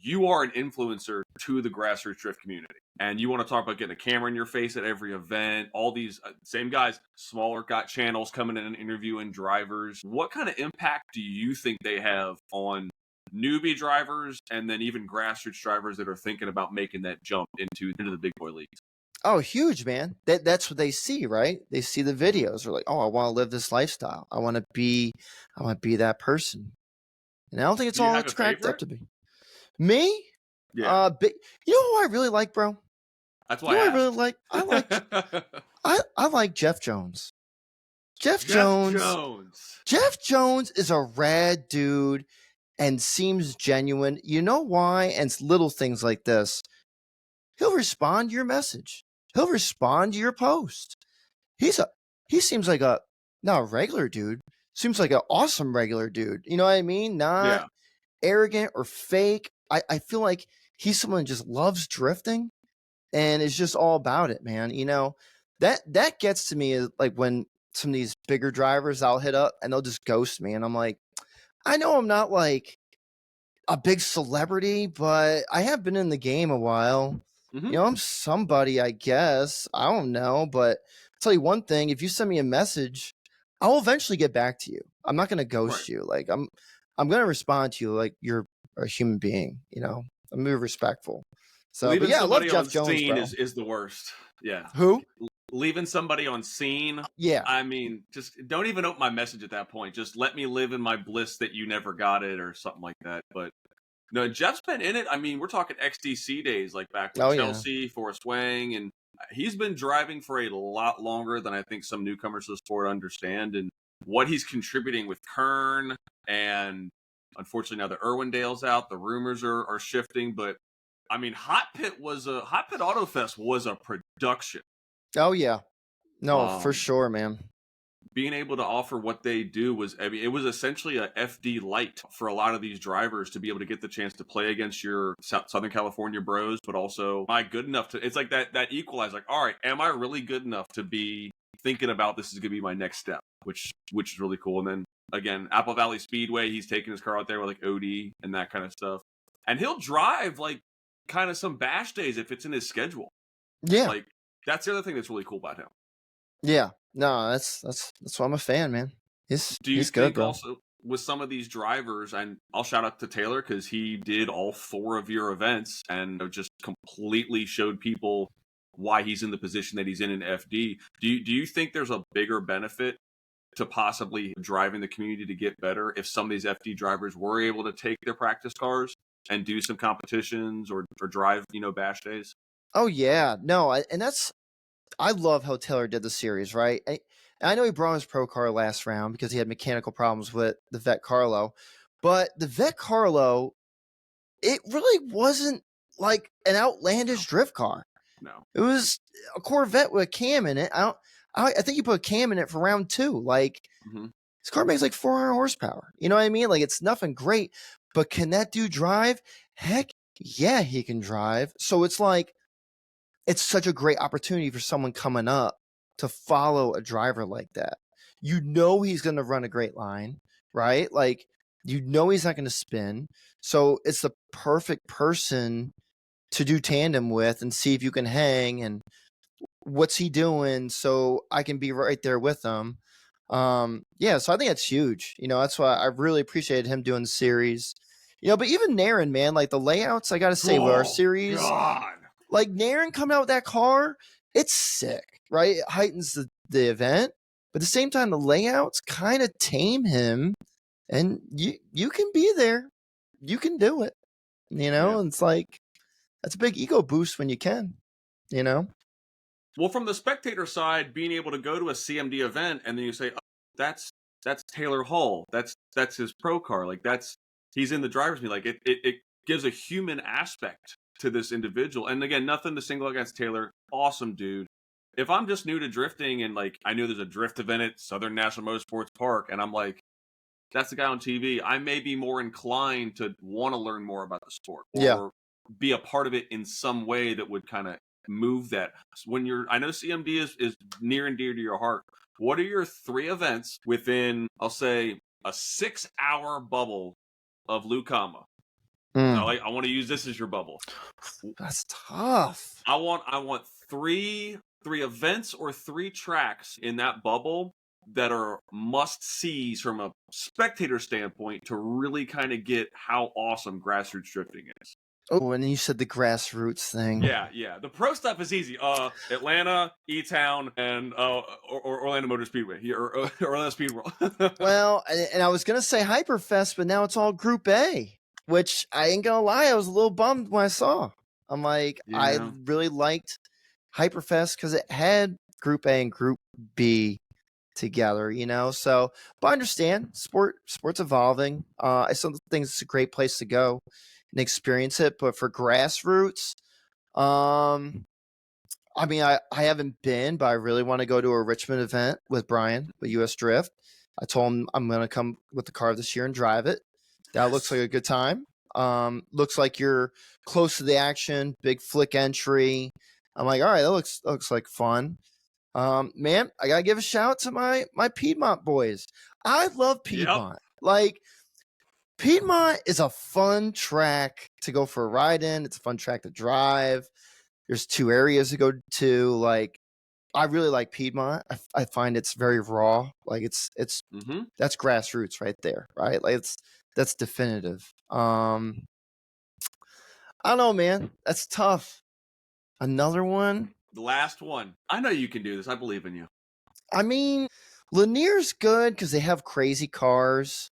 you are an influencer to the grassroots drift community. And you want to talk about getting a camera in your face at every event, all these same guys, smaller got channels coming in and interviewing drivers. What kind of impact do you think they have on newbie drivers and then even grassroots drivers that are thinking about making that jump into the big boy leagues? Oh, huge, man. That's what they see, right? They see the videos. They're like, oh, I want to live this lifestyle. I want to be that person. And I don't think it's all it's cracked up to be. Me? Yeah. You know who I really like, bro? That's why I really like. I like Jeff Jones. Jeff Jones is a rad dude and seems genuine. You know why? And it's little things like this. He'll respond to your message. He'll respond to your post. He seems like not a regular dude. Seems like an awesome regular dude. You know what I mean? Not arrogant or fake. I feel like he's someone who just loves drifting and is just all about it, man. That gets to me, like when some of these bigger drivers I'll hit up and they'll just ghost me. And I'm like, I know I'm not like a big celebrity, but I have been in the game a while. Mm-hmm. I'm somebody, I guess. I don't know, but I'll tell you one thing. If you send me a message, I'll eventually get back to you. I'm not going to ghost you. Like I'm going to respond to you like you're a human being, I'm going to be respectful. So, leaving I love somebody Jeff on Jones, scene bro. is the worst. Yeah. Who? Leaving somebody on scene. Yeah. I mean, just don't even open my message at that point. Just let me live in my bliss that you never got it or something like that. But no, Jeff's been in it. I mean, we're talking XDC days, like back with Chelsea, Forrest Wang, and he's been driving for a lot longer than I think some newcomers to the sport understand. And what he's contributing with Kern, and unfortunately now the Irwindale's out, the rumors are shifting. But I mean, Hot Pit Auto Fest was a production. Oh yeah, no, for sure, man. Being able to offer what they do was, I mean, it was essentially a FD light for a lot of these drivers to be able to get the chance to play against your Southern California bros, but also, am I good enough to, it's like that equalize, like, all right, am I really good enough to be thinking about this is going to be my next step, which is really cool. And then again, Apple Valley Speedway, he's taking his car out there with like OD and that kind of stuff. And he'll drive like kind of some bash days if it's in his schedule. Yeah. Like, that's the other thing that's really cool about him. Yeah. No, that's why I'm a fan, man. Do you he's think good, bro. Also with some of these drivers, and I'll shout out to Taylor because he did all 4 of your events and just completely showed people why he's in the position that he's in FD. Do you think there's a bigger benefit to possibly driving the community to get better if some of these FD drivers were able to take their practice cars and do some competitions or drive, bash days? Oh yeah, no, and that's I love how Taylor did the series, right? And I know he brought his pro car last round because he had mechanical problems with the Vet Carlo, but the Vet Carlo, it really wasn't like an outlandish drift car. No. It was a Corvette with a cam in it. I think you put a cam in it for round 2. Like, this car makes like 400 horsepower. You know what I mean? Like, it's nothing great, but can that dude drive? Heck yeah, he can drive. So it's like, it's such a great opportunity for someone coming up to follow a driver like that. You know he's going to run a great line, right? Like, you know he's not going to spin. So it's the perfect person to do tandem with and see if you can hang and what's he doing so I can be right there with him. Yeah, so I think that's huge. You know, that's why I really appreciated him doing the series. You know, but even Naren, man, like the layouts, I got to say, with our series, God. like Naren coming out with that car, it's sick, right? It heightens the event, but at the same time, the layouts kind of tame him, and you can be there, you can do it, you know. Yeah. And it's like that's a big ego boost when you can, you know. Well, from the spectator side, being able to go to a CMD event and then you say, oh, that's Taylor Hall, that's his pro car, like he's in the driver's meet, like it gives a human aspect to this individual. And again, nothing to single against Taylor, awesome dude. If I'm just new to drifting and like I know there's a drift event at Southern National Motorsports Park and I'm like, that's the guy on TV, I may be more inclined to want to learn more about the sport or be a part of it in some way that would kind of move that. When I know CMD is near and dear to your heart. What are your 3 events within, I'll say, a 6-hour bubble of Lucama? I want to use this as your bubble. That's tough. I want 3 events or 3 tracks in that bubble that are must-sees from a spectator standpoint to really kind of get how awesome grassroots drifting is. Oh, and then you said the grassroots thing. Yeah. The pro stuff is easy. Atlanta, E-Town, and or Orlando Motor Speedway or Orlando Speed World. Well, and I was gonna say Hyperfest, but now it's all Group A, which I ain't gonna lie, I was a little bummed when I saw. I'm like, I really liked Hyperfest because it had Group A and Group B together, you know. So, but I understand sports evolving. I still think it's a great place to go and experience it. But for grassroots, I mean, I haven't been, but I really want to go to a Richmond event with Brian with US Drift. I told him I'm going to come with the car this year and drive it. That looks like a good time. Looks like you're close to the action, big flick entry. I'm like, all right, that looks like fun. Man, I gotta give a shout out to my Piedmont boys. I love Piedmont. Yep. Like, Piedmont is a fun track to go for a ride in. It's a fun track to drive. There's 2 areas to go to. Like, I really like Piedmont. I find it's very raw. Like, it's that's grassroots right there, right? Like, that's definitive. I don't know, man. That's tough. Another one. The last one. I know you can do this. I believe in you. I mean, Lanier's good because they have crazy cars,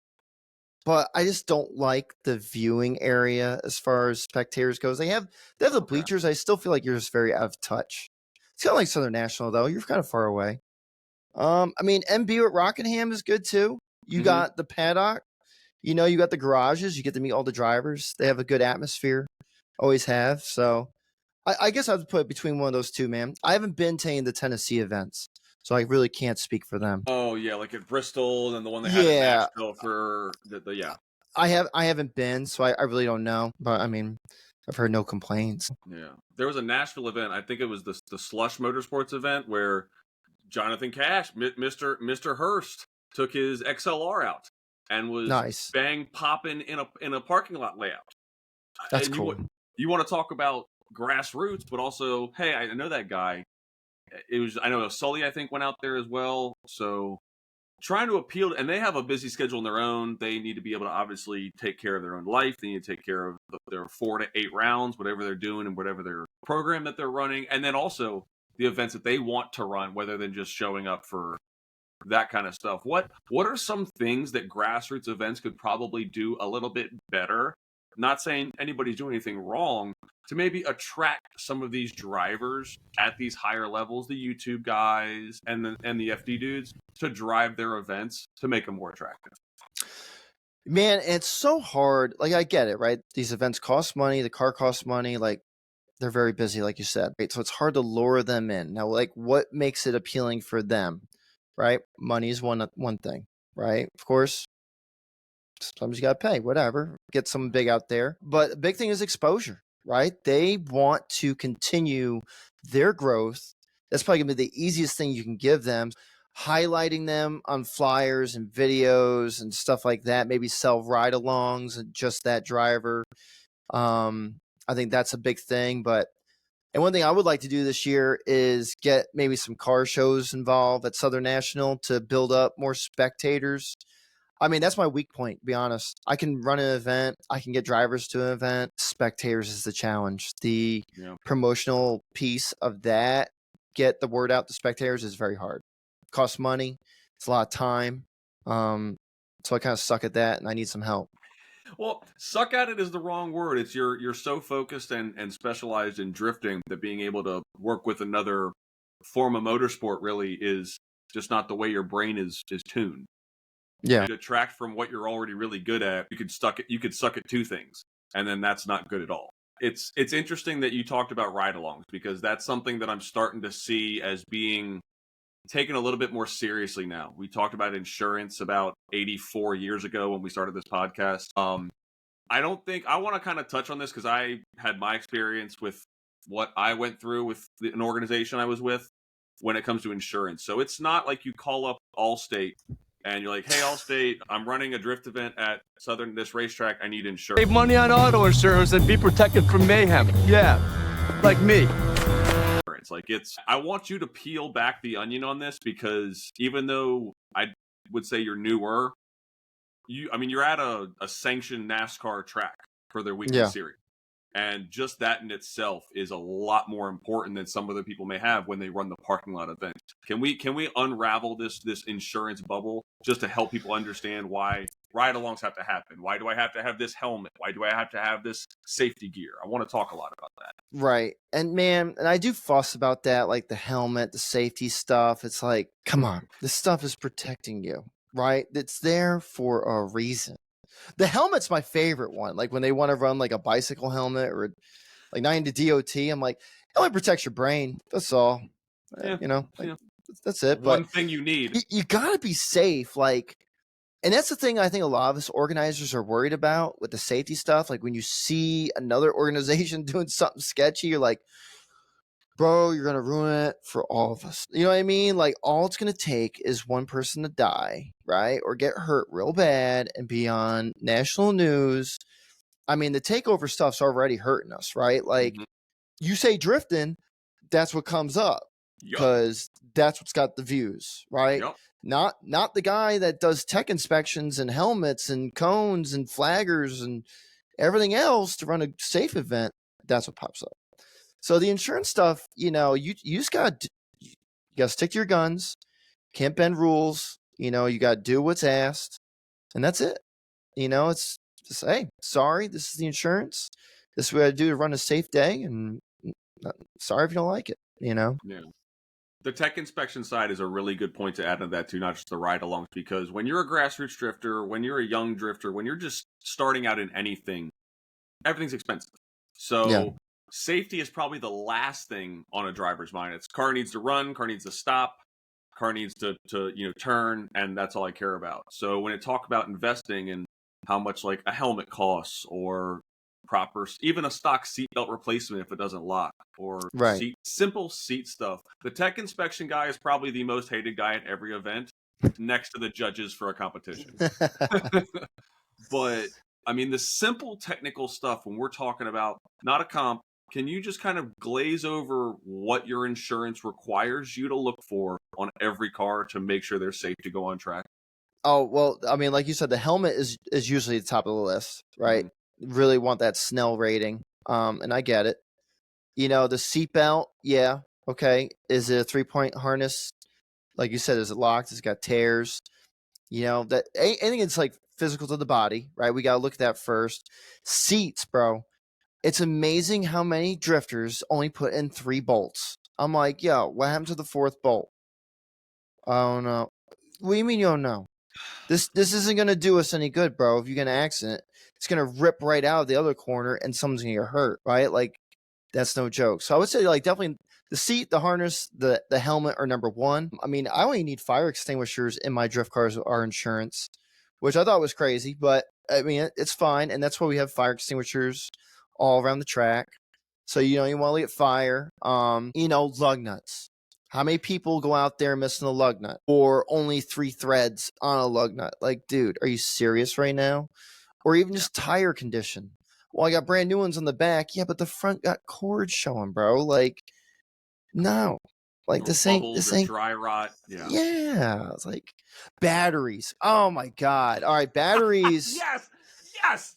but I just don't like the viewing area as far as spectators goes. They have the bleachers. I still feel like you're just very out of touch. It's kind of like Southern National, though. You're kind of far away. I mean, MB at Rockingham is good, too. You got the paddock. You know, you got the garages. You get to meet all the drivers. They have a good atmosphere. Always have. So I guess I would put it between one of those 2, man. I haven't been to any of the Tennessee events, so I really can't speak for them. Oh, yeah, like at Bristol and the one they had in Nashville for the I haven't been, so I really don't know. But, I mean, I've heard no complaints. Yeah. There was a Nashville event. I think it was the Slush Motorsports event where Jonathan Cash, Mr. Hurst, took his XLR out and was bang popping in a parking lot layout. That's cool. You want to talk about grassroots, but also, hey, I know that guy. I know Sully, I think, went out there as well. So trying to appeal, and they have a busy schedule on their own. They need to be able to obviously take care of their own life. They need to take care of their 4 to 8 rounds, whatever they're doing and whatever their program that they're running. And then also the events that they want to run, whether than just showing up for that kind of stuff. What are some things that grassroots events could probably do a little bit better? Not saying anybody's doing anything wrong, to maybe attract some of these drivers at these higher levels, the YouTube guys and the FD dudes, to drive their events to make them more attractive. Man, it's so hard. Like, I get it, right? These events cost money. The car costs money. Like, they're very busy, like you said. Right? So it's hard to lure them in. Now, like, what makes it appealing for them, right? Money is one thing, right? Of course, sometimes you got to pay, whatever. Get someone big out there. But the big thing is exposure, right? They want to continue their growth. That's probably going to be the easiest thing you can give them. Highlighting them on flyers and videos and stuff like that. Maybe sell ride-alongs and just that driver. I think that's a big thing. And one thing I would like to do this year is get maybe some car shows involved at Southern National to build up more spectators. I mean, that's my weak point, to be honest. I can run an event. I can get drivers to an event. Spectators is the challenge. The promotional piece of that, get the word out to spectators, is very hard. It costs money. It's a lot of time. So I kind of suck at that, and I need some help. Well, suck at it is the wrong word. It's you're so focused and specialized in drifting that being able to work with another form of motorsport really is just not the way your brain is tuned. Yeah. To detract from what you're already really good at, you could suck at two things, and then that's not good at all. It's interesting that you talked about ride-alongs, because that's something that I'm starting to see as being taken a little bit more seriously now. We talked about insurance about 84 years ago when we started this podcast. I want to kind of touch on this because I had my experience with what I went through with an organization I was with when it comes to insurance. So it's not like you call up Allstate and you're like, hey, Allstate, I'm running a drift event at this racetrack. I need insurance. Save money on auto insurance and be protected from mayhem. Yeah, like me. Like, I want you to peel back the onion on this, because even though I would say you're newer, you're at a sanctioned NASCAR track for their weekly series. And just that in itself is a lot more important than some other people may have when they run the parking lot event. Can we unravel this insurance bubble just to help people understand why ride-alongs have to happen? Why do I have to have this helmet? Why do I have to have this safety gear? I want to talk a lot about that. Right. And man, and I do fuss about that, like the helmet, the safety stuff. It's like, come on, this stuff is protecting you, right? It's there for a reason. The helmet's my favorite one. Like when they want to run like a bicycle helmet or like not into DOT, I'm like, helmet protects your brain. That's all. That's it. One thing you need. You got to be safe. Like, and that's the thing I think a lot of us organizers are worried about with the safety stuff. Like when you see another organization doing something sketchy, you're like, bro, you're going to ruin it for all of us. You know what I mean? Like, all it's going to take is one person to die, right? Or get hurt real bad and be on national news. I mean, the takeover stuff's already hurting us, right? Like, you say drifting, that's what comes up, because that's what's got the views, right? Not the guy that does tech inspections and helmets and cones and flaggers and everything else to run a safe event. That's what pops up. So the insurance stuff, you just got to stick to your guns. Can't bend rules. You got to do what's asked, and that's it. It's just, hey, sorry, this is the insurance. This is what I do to run a safe day, and sorry if you don't like it. Yeah. The tech inspection side is a really good point to add to that too, not just the ride-alongs, because when you're a grassroots drifter, when you're a young drifter, when you're just starting out in anything, everything's expensive. So safety is probably the last thing on a driver's mind. It's car needs to run, car needs to stop, car needs to turn, and that's all I care about. So when it talk about investing and how much like a helmet costs, or even a stock seatbelt replacement if it doesn't lock, or simple seat stuff, the tech inspection guy is probably the most hated guy at every event, next to the judges for a competition. But I mean, the simple technical stuff, when we're talking about not a comp, can you just kind of glaze over what your insurance requires you to look for on every car to make sure they're safe to go on track? Oh, well, I mean, like you said, the helmet is usually the top of the list, right? Really want that Snell rating. And I get it. The seatbelt, okay. Is it a 3-point harness? Like you said, is it locked? Has it got tears? That anything that's like physical to the body, right? We got to look at that first. Seats, bro. It's amazing how many drifters only put in 3 bolts. I'm like, yo, what happened to the 4th bolt? Oh no. What do you mean you don't know? This isn't gonna do us any good, bro. If you get an accident, it's gonna rip right out of the other corner and someone's gonna get hurt, right? Like, that's no joke. So I would say, like, definitely the seat, the harness, the helmet are number 1. I mean, I only need fire extinguishers in my drift cars, our insurance, which I thought was crazy, but I mean, it's fine, and that's why we have fire extinguishers all around the track. So, you want to get fire. Lug nuts. How many people go out there missing a lug nut or only 3 threads on a lug nut? Like, dude, are you serious right now? Or even just tire condition. Well, I got brand new ones on the back. Yeah, but the front got cords showing, bro. Like, no. Like, this ain't dry rot. Yeah. It's like batteries. Oh my God. All right, batteries. Yes.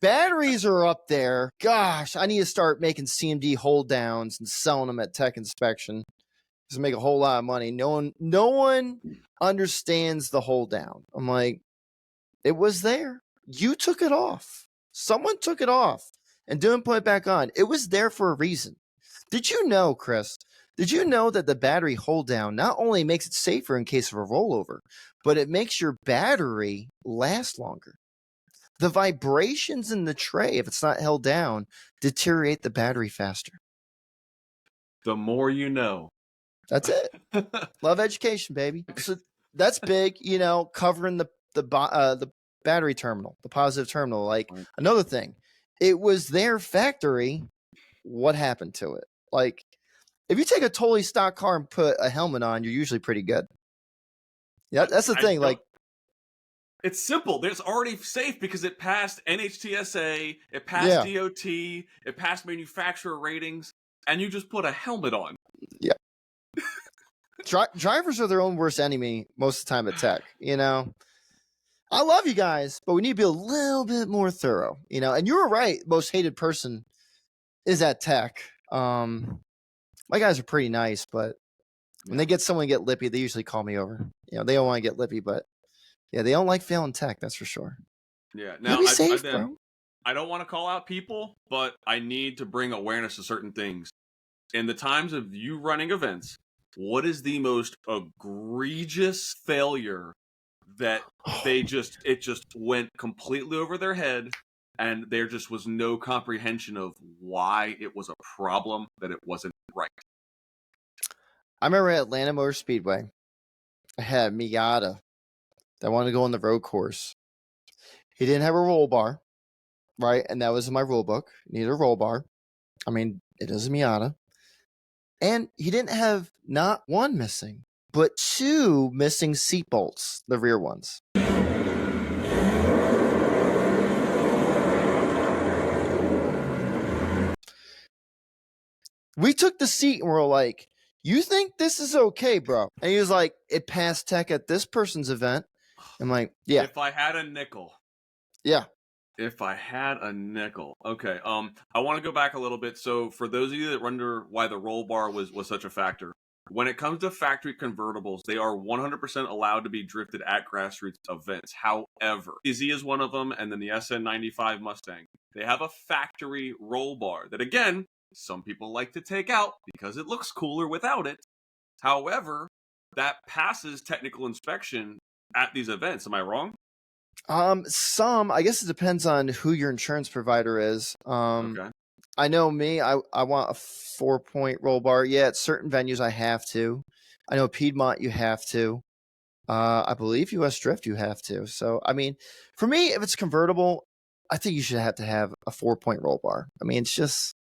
Batteries are up there. Gosh, I need to start making CMD hold downs and selling them at tech inspection. To make a whole lot of money. No one understands the hold down. I'm like, it was there. You took it off. Someone took it off and didn't put it back on. It was there for a reason. Did you know, Chris? Did you know that the battery hold down not only makes it safer in case of a rollover, but it makes your battery last longer? The vibrations in the tray, if it's not held down, deteriorate the battery faster. The more you know. That's it. Love education, baby. So that's big, covering the battery terminal, the positive terminal. Like, another thing, it was their factory. What happened to it? Like, if you take a totally stock car and put a helmet on, you're usually pretty good. Yeah, that's the thing. Like, it's simple. It's already safe because it passed NHTSA, it passed DOT, it passed manufacturer ratings, and you just put a helmet on. Yeah. Drivers are their own worst enemy most of the time at tech. I love you guys, but we need to be a little bit more thorough. And you were right. Most hated person is at tech. My guys are pretty nice, but when they get someone to get lippy, they usually call me over. They don't want to get lippy, but yeah, they don't like failing tech. That's for sure. Yeah. Now, be safe, bro. I don't want to call out people, but I need to bring awareness to certain things. In the times of you running events, what is the most egregious failure that it just went completely over their head and there just was no comprehension of why it was a problem, that it wasn't right? I remember at Atlanta Motor Speedway, I had Miata that wanted to go on the road course. He didn't have a roll bar, right? And that was in my rule book. Needed a roll bar. I mean, it is a Miata. And he didn't have not 1 missing, but 2 missing seat bolts, the rear ones. We took the seat and we're like, you think this is okay, bro? And he was like, it passed tech at this person's event. I'm like, yeah. If I had a nickel. Yeah. If I had a nickel. Okay. I want to go back a little bit. So for those of you that wonder why the roll bar was such a factor, when it comes to factory convertibles, they are 100% allowed to be drifted at grassroots events. However, Izzy is one of them, and then the SN95 Mustang. They have a factory roll bar that, again, some people like to take out because it looks cooler without it. However, that passes technical inspection at these events. Am I wrong? I guess it depends on who your insurance provider is. Okay. I know me, I want a 4-point roll bar. Yeah, at certain venues I have to. I know Piedmont you have to. I believe US Drift you have to. So, I mean, for me, if it's convertible, I think you should have to have a 4-point roll bar. I mean, it's just,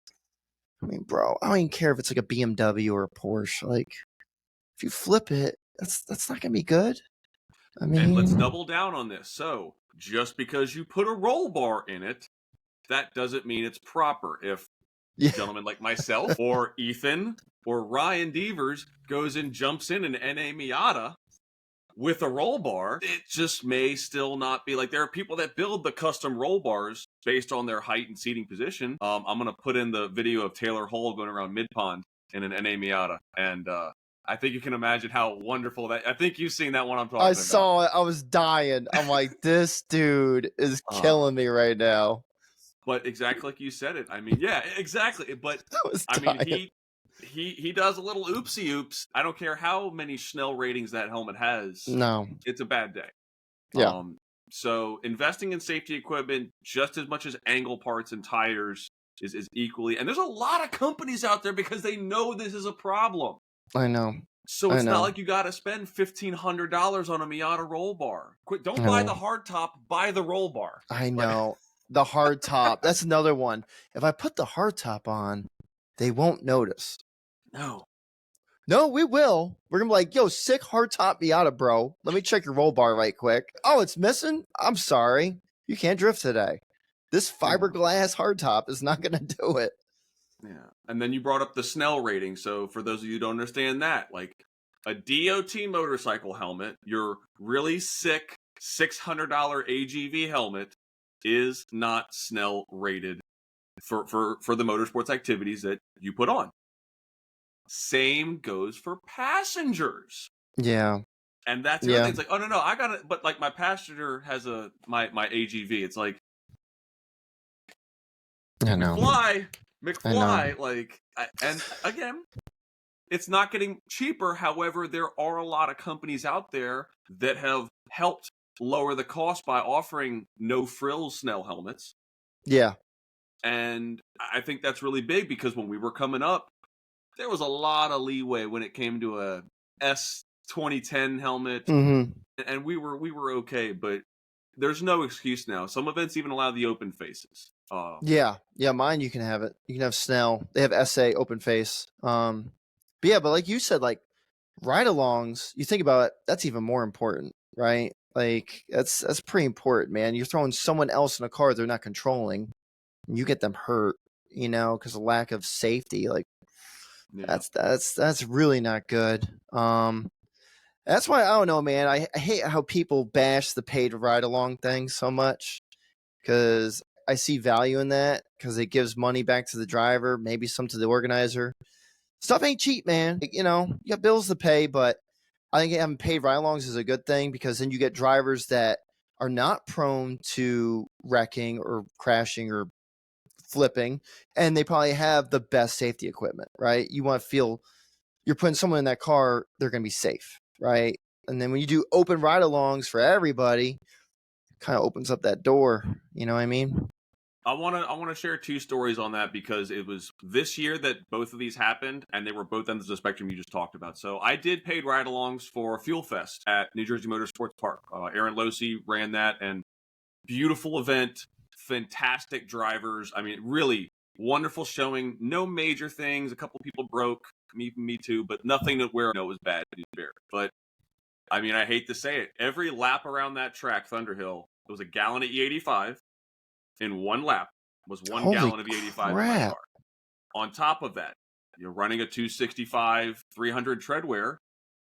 bro, I don't even care if it's like a BMW or a Porsche. Like, if you flip it, that's not gonna be good. I mean, and let's double down on this. So, just because you put a roll bar in it, that doesn't mean it's proper. If gentlemen like myself or Ethan or Ryan Devers goes and jumps in an NA Miata with a roll bar, it just may still not be like, there are people that build the custom roll bars based on their height and seating position. I'm going to put in the video of Taylor Hall going around Mid Pond in an NA Miata. And, I think you can imagine how wonderful that. I think you've seen that one I'm talking about. I saw it. I was dying. I'm like, this dude is killing me right now. But exactly like you said it. I mean, yeah, exactly. But I mean, he does a little oopsie oops. I don't care how many Schnell ratings that helmet has. No. It's a bad day. Yeah. So investing in safety equipment just as much as angle parts and tires is equally. And there's a lot of companies out there because they know this is a problem. I know. So it's not like you got to spend $1,500 on a Miata roll bar. Don't buy the hard top, buy the roll bar. I know. The hard top. That's another one. If I put the hard top on, they won't notice. No, we will. We're going to be like, yo, sick hard top Miata, bro. Let me check your roll bar right quick. Oh, it's missing? I'm sorry. You can't drift today. This fiberglass hard top is not going to do it. Yeah. And then you brought up the Snell rating. So for those of you who don't understand that, like a DOT motorcycle helmet, your really sick $600 AGV helmet is not Snell rated for the motorsports activities that you put on. Same goes for passengers. Yeah. And that's the other thing. It's like, oh no, I got it. But like my passenger has my AGV. It's like, I know. McFly, like, and again, it's not getting cheaper. However, there are a lot of companies out there that have helped lower the cost by offering no frills Snell helmets. Yeah. And I think that's really big because when we were coming up, there was a lot of leeway when it came to a S2010 helmet, and we were okay. But there's no excuse now. Some events even allow the open faces. Yeah, mine you can have it. You can have Snell. They have SA open face. But like you said, like ride-alongs. You think about it, that's even more important, right? Like that's pretty important, man. You're throwing someone else in a car they're not controlling, and you get them hurt, because of lack of safety. Like that's really not good. That's why I don't know, man. I hate how people bash the paid ride-along thing so much because I see value in that because it gives money back to the driver, maybe some to the organizer. Stuff ain't cheap, man. You got bills to pay, but I think having paid ride-alongs is a good thing because then you get drivers that are not prone to wrecking or crashing or flipping, and they probably have the best safety equipment, right? You want to feel you're putting someone in that car, they're going to be safe, right? And then when you do open ride-alongs for everybody, kind of opens up that door. You know what I mean? I want to share two stories on that because it was this year that both of these happened, and they were both ends of the spectrum you just talked about. So I did paid ride-alongs for Fuel Fest at New Jersey Motorsports Park. Aaron Losey ran that, and beautiful event, fantastic drivers. I mean, really wonderful showing. No major things. A couple people broke, me too, but nothing that was bad news bear. But I mean, I hate to say it. Every lap around that track, Thunderhill, it was a gallon of E85. In one lap was 1 gallon of E85 in my car. On top of that, you're running a 265, 300 treadwear.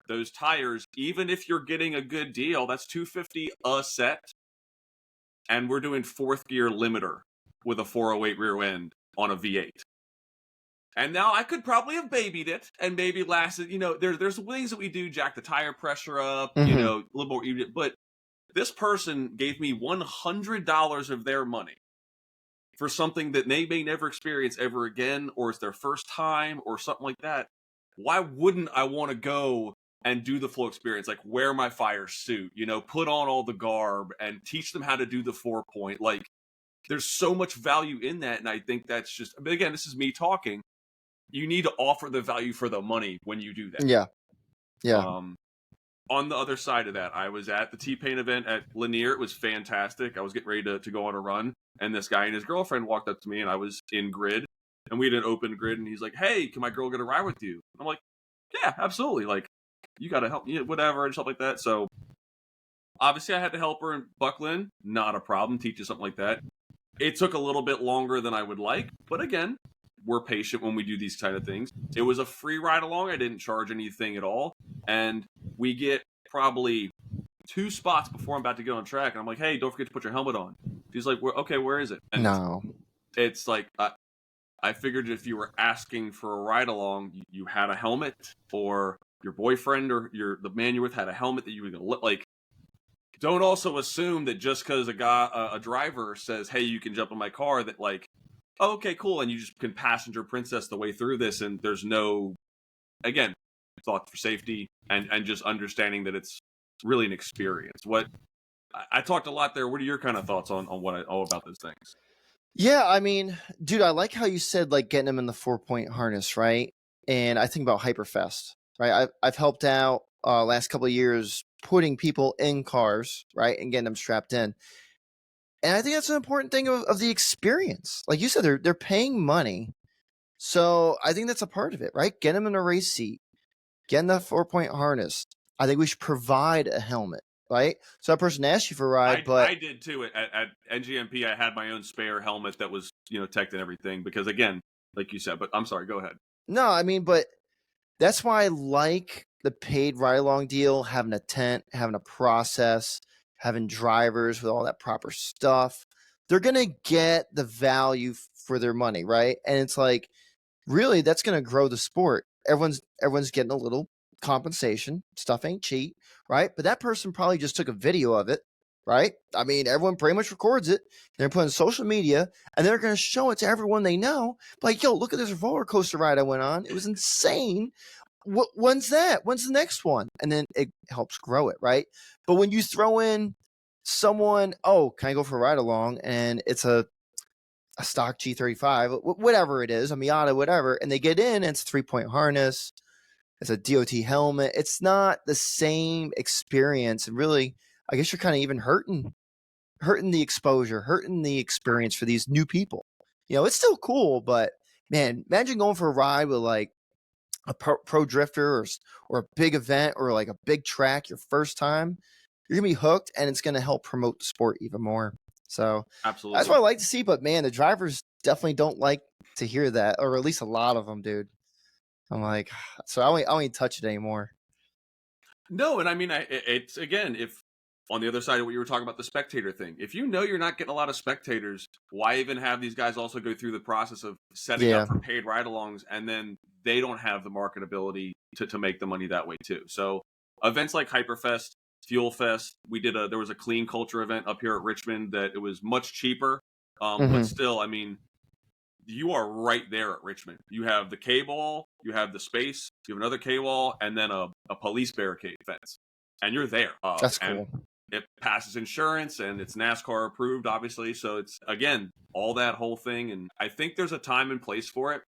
Those tires, even if you're getting a good deal, that's $250 a set. And we're doing fourth gear limiter with a 408 rear end on a V8. And now I could probably have babied it and maybe lasted, there's things that we do, jack the tire pressure up, a little more, but this person gave me $100 of their money for something that they may never experience ever again, or it's their first time, or something like that. Why wouldn't I want to go and do the full experience? Like, wear my fire suit, put on all the garb, and teach them how to do the 4-point. Like, there's so much value in that, and I think that's just... But again, this is me talking. You need to offer the value for the money when you do that. Yeah. On the other side of that, I was at the T-Pain event at Lanier. It was fantastic. I was getting ready to go on a run, and this guy and his girlfriend walked up to me, and I was in grid, and we had an open grid, and he's like, "Hey, can my girl get a ride with you?" And I'm like, "Yeah, absolutely. Like, you got to help me, whatever," and stuff like that. So, obviously, I had to help her and buckle in. Not a problem. Teach you something like that. It took a little bit longer than I would like, but again, we're patient when we do these kind of things. It was a free ride along. I didn't charge anything at all. And we get probably 2 spots before I'm about to get on track. And I'm like, "Hey, don't forget to put your helmet on." She's like, "Okay, where is it?" And no. It's like, I figured if you were asking for a ride along, you had a helmet, or your boyfriend or the man you're with had a helmet that you were going to look like. don't also assume that just because a driver says, "Hey, you can jump in my car," that like, oh, okay, cool, and you just can passenger princess the way through this, and there's no, again, thought for safety and just understanding that it's really an experience. What I talked a lot there. What are your kind of thoughts on all about those things? Yeah, I mean, dude, I like how you said like getting them in the 4-point harness, right? And I think about Hyperfest, right? I've helped out last couple of years putting people in cars, right, and getting them strapped in. And I think that's an important thing of the experience. Like you said, they're paying money, so I think that's a part of it, right? Get them in a race seat, get in the 4-point harness. I think we should provide a helmet, right? So that person asked you for a ride, but I did too at NGMP. I had my own spare helmet that was teched and everything because again, like you said. But I'm sorry, go ahead. no, I mean, but that's why I like the paid ride along deal, having a tent, having a process, having drivers with all that proper stuff. They're gonna get the value for their money, right? And it's like, really, that's gonna grow the sport. Everyone's getting a little compensation. Stuff ain't cheap, right? But that person probably just took a video of it, right? I mean, everyone pretty much records it. They're putting social media, and they're gonna show it to everyone they know. Like, yo, look at this roller coaster ride I went on. It was insane. When's that? When's the next one? And then it helps grow it, right? But when you throw in someone, oh, can I go for a ride along? And it's a stock G35, whatever it is, a Miata, whatever, and they get in, and it's a 3-point harness, it's a DOT helmet. It's not the same experience, and really, I guess you're kind of even hurting the exposure, hurting the experience for these new people. It's still cool, but man, imagine going for a ride with like a pro drifter or a big event or like a big track your first time. You're gonna be hooked, and it's gonna help promote the sport even more. So Absolutely, that's what I like to see. But man, the drivers definitely don't like to hear that, or at least a lot of them, dude. I'm like, so I don't touch it anymore. No, and I mean, it's again, if on the other side of what you were talking about, the spectator thing, if you know you're not getting a lot of spectators, why even have these guys also go through the process of setting up for paid ride-alongs, and then they don't have the marketability to make the money that way too. So events like Hyperfest, Fuel Fest, there was a clean culture event up here at Richmond that it was much cheaper, but still, I mean, you are right there at Richmond. You have the K-ball, you have the space, you have another K-wall, and then a police barricade fence, and you're there. That's cool. It passes insurance, and it's NASCAR approved, obviously. So it's, again, all that whole thing. And I think there's a time and place for it,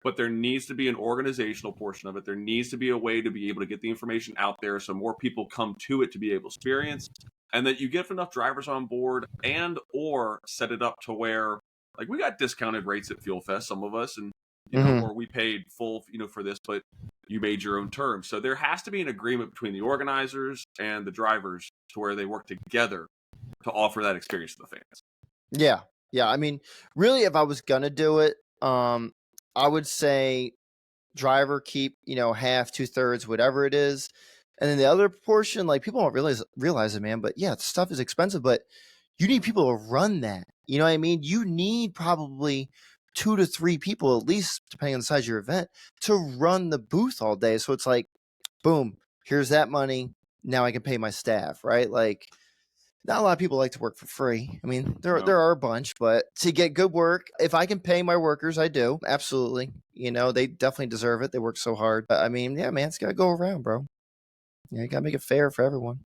but there needs to be an organizational portion of it. There needs to be a way to be able to get the information out there so more people come to it to be able to experience, and that you get enough drivers on board and or set it up to where, like, we got discounted rates at Fuel Fest, some of us, and or we paid full, for this, but you made your own terms. So there has to be an agreement between the organizers and the drivers to where they work together to offer that experience to the fans. Yeah. I mean, really, if I was gonna do it, I would say driver keep half, 2/3, whatever it is, and then the other portion, like, people don't realize it, man. But yeah, stuff is expensive, but you need people to run that. You know what I mean? You need probably 2 to 3 people, at least, depending on the size of your event, to run the booth all day. So it's like, boom, here's that money. Now I can pay my staff, right? Like, not a lot of people like to work for free. I mean, there are a bunch, but to get good work, if I can pay my workers, I do. Absolutely. They definitely deserve it. They work so hard. But I mean, yeah, man, it's got to go around, bro. You got to make it fair for everyone.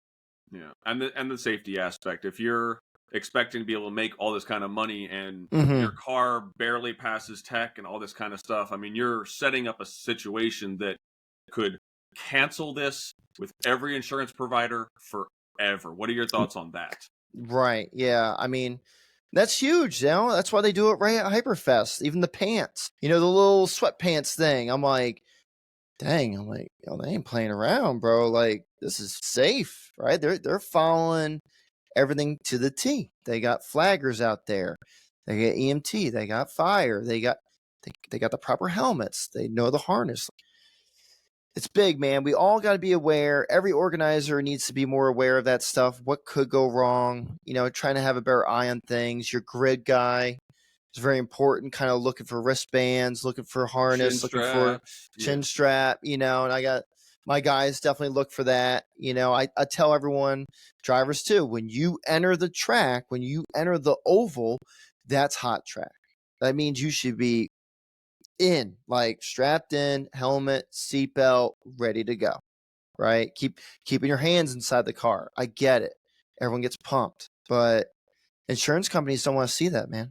Yeah. And the safety aspect. If you're expecting to be able to make all this kind of money and your car barely passes tech and all this kind of stuff, I mean, you're setting up a situation that could cancel this with every insurance provider forever. What are your thoughts on that? Right. Yeah. I mean, that's huge. That's why they do it right at Hyperfest. Even the pants, the little sweatpants thing. I'm like, dang. I'm like, they ain't playing around, bro. Like, this is safe, right? They're following everything to the T. They got flaggers out there. They got EMT. They got fire. They got the proper helmets. They know the harness. It's big, man. We all got to be aware. Every organizer needs to be more aware of that stuff. What could go wrong? Trying to have a better eye on things. Your grid guy is very important. Kind of looking for wristbands, looking for harness, looking for chin strap. And I got my guys definitely look for that. You know, I tell everyone, drivers too, when you enter the track, when you enter the oval, that's hot track. That means you should be in, like strapped in, helmet, seatbelt, ready to go. Right? Keeping your hands inside the car. I get it. Everyone gets pumped, but insurance companies don't want to see that, man.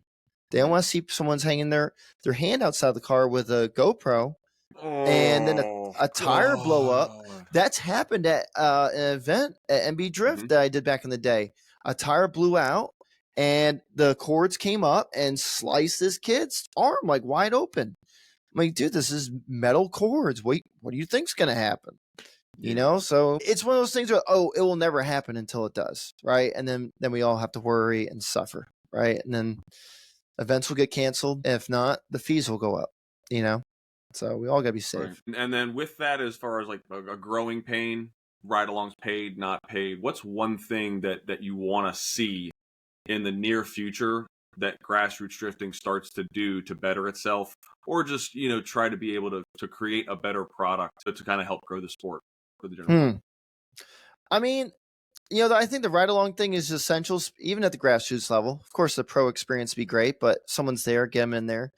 They don't want to see someone's hanging their hand outside the car with a GoPro and then a tire blow up. That's happened at an event at MB Drift that I did back in the day. A tire blew out and the cords came up and sliced this kid's arm like wide open. I'm like, dude, this is metal cords. Wait, what do you think's going to happen? You know, so it's one of those things where, oh, it will never happen until it does, right? And then we all have to worry and suffer, right? And then events will get canceled. If not, the fees will go up, you know? So we all got to be safe. Right. And then with that, as far as like a growing pain, ride-alongs paid, not paid, what's one thing that you want to see in the near future that grassroots drifting starts to do to better itself, or just, you know, try to be able to create a better product to kind of help grow the sport for the general? I mean, you know, I think the ride-along thing is essentials, even at the grassroots level. Of course, the pro experience would be great, but someone's there, get them in there.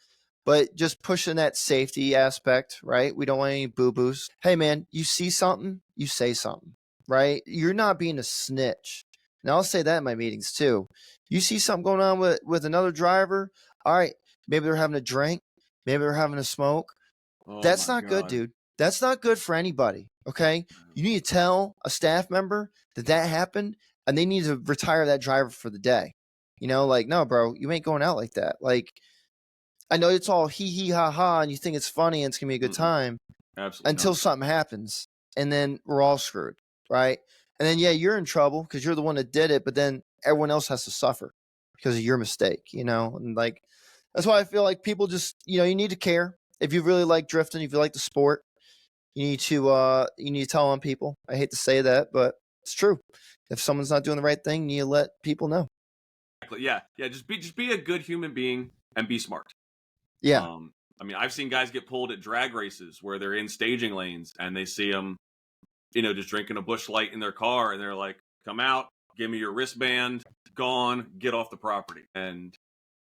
But just pushing that safety aspect, right? We don't want any boo-boos. Hey, man, you see something, you say something, right? You're not being a snitch. And I'll say that in my meetings, too. You see something going on with another driver, all right, maybe they're having a drink, maybe they're having a smoke. That's not good, dude. That's not good for anybody, okay? You need to tell a staff member that happened, and they need to retire that driver for the day. You know, like, no, bro, you ain't going out like that. Like, I know it's all hee ha ha, and you think it's funny and it's going to be a good time. Absolutely. Until something happens, and then we're all screwed, right? And then, yeah, you're in trouble because you're the one that did it, but then everyone else has to suffer because of your mistake, you know? And, like, that's why I feel like people just, you know, you need to care. If you really like drifting, if you like the sport, you need to tell on people. I hate to say that, but it's true. If someone's not doing the right thing, you let people know. Exactly. Yeah. Just be a good human being and be smart. Yeah. I mean, I've seen guys get pulled at drag races where they're in staging lanes and they see them, you know, just drinking a Busch Light in their car, and they're like, "Come out, give me your wristband, gone, get off the property." And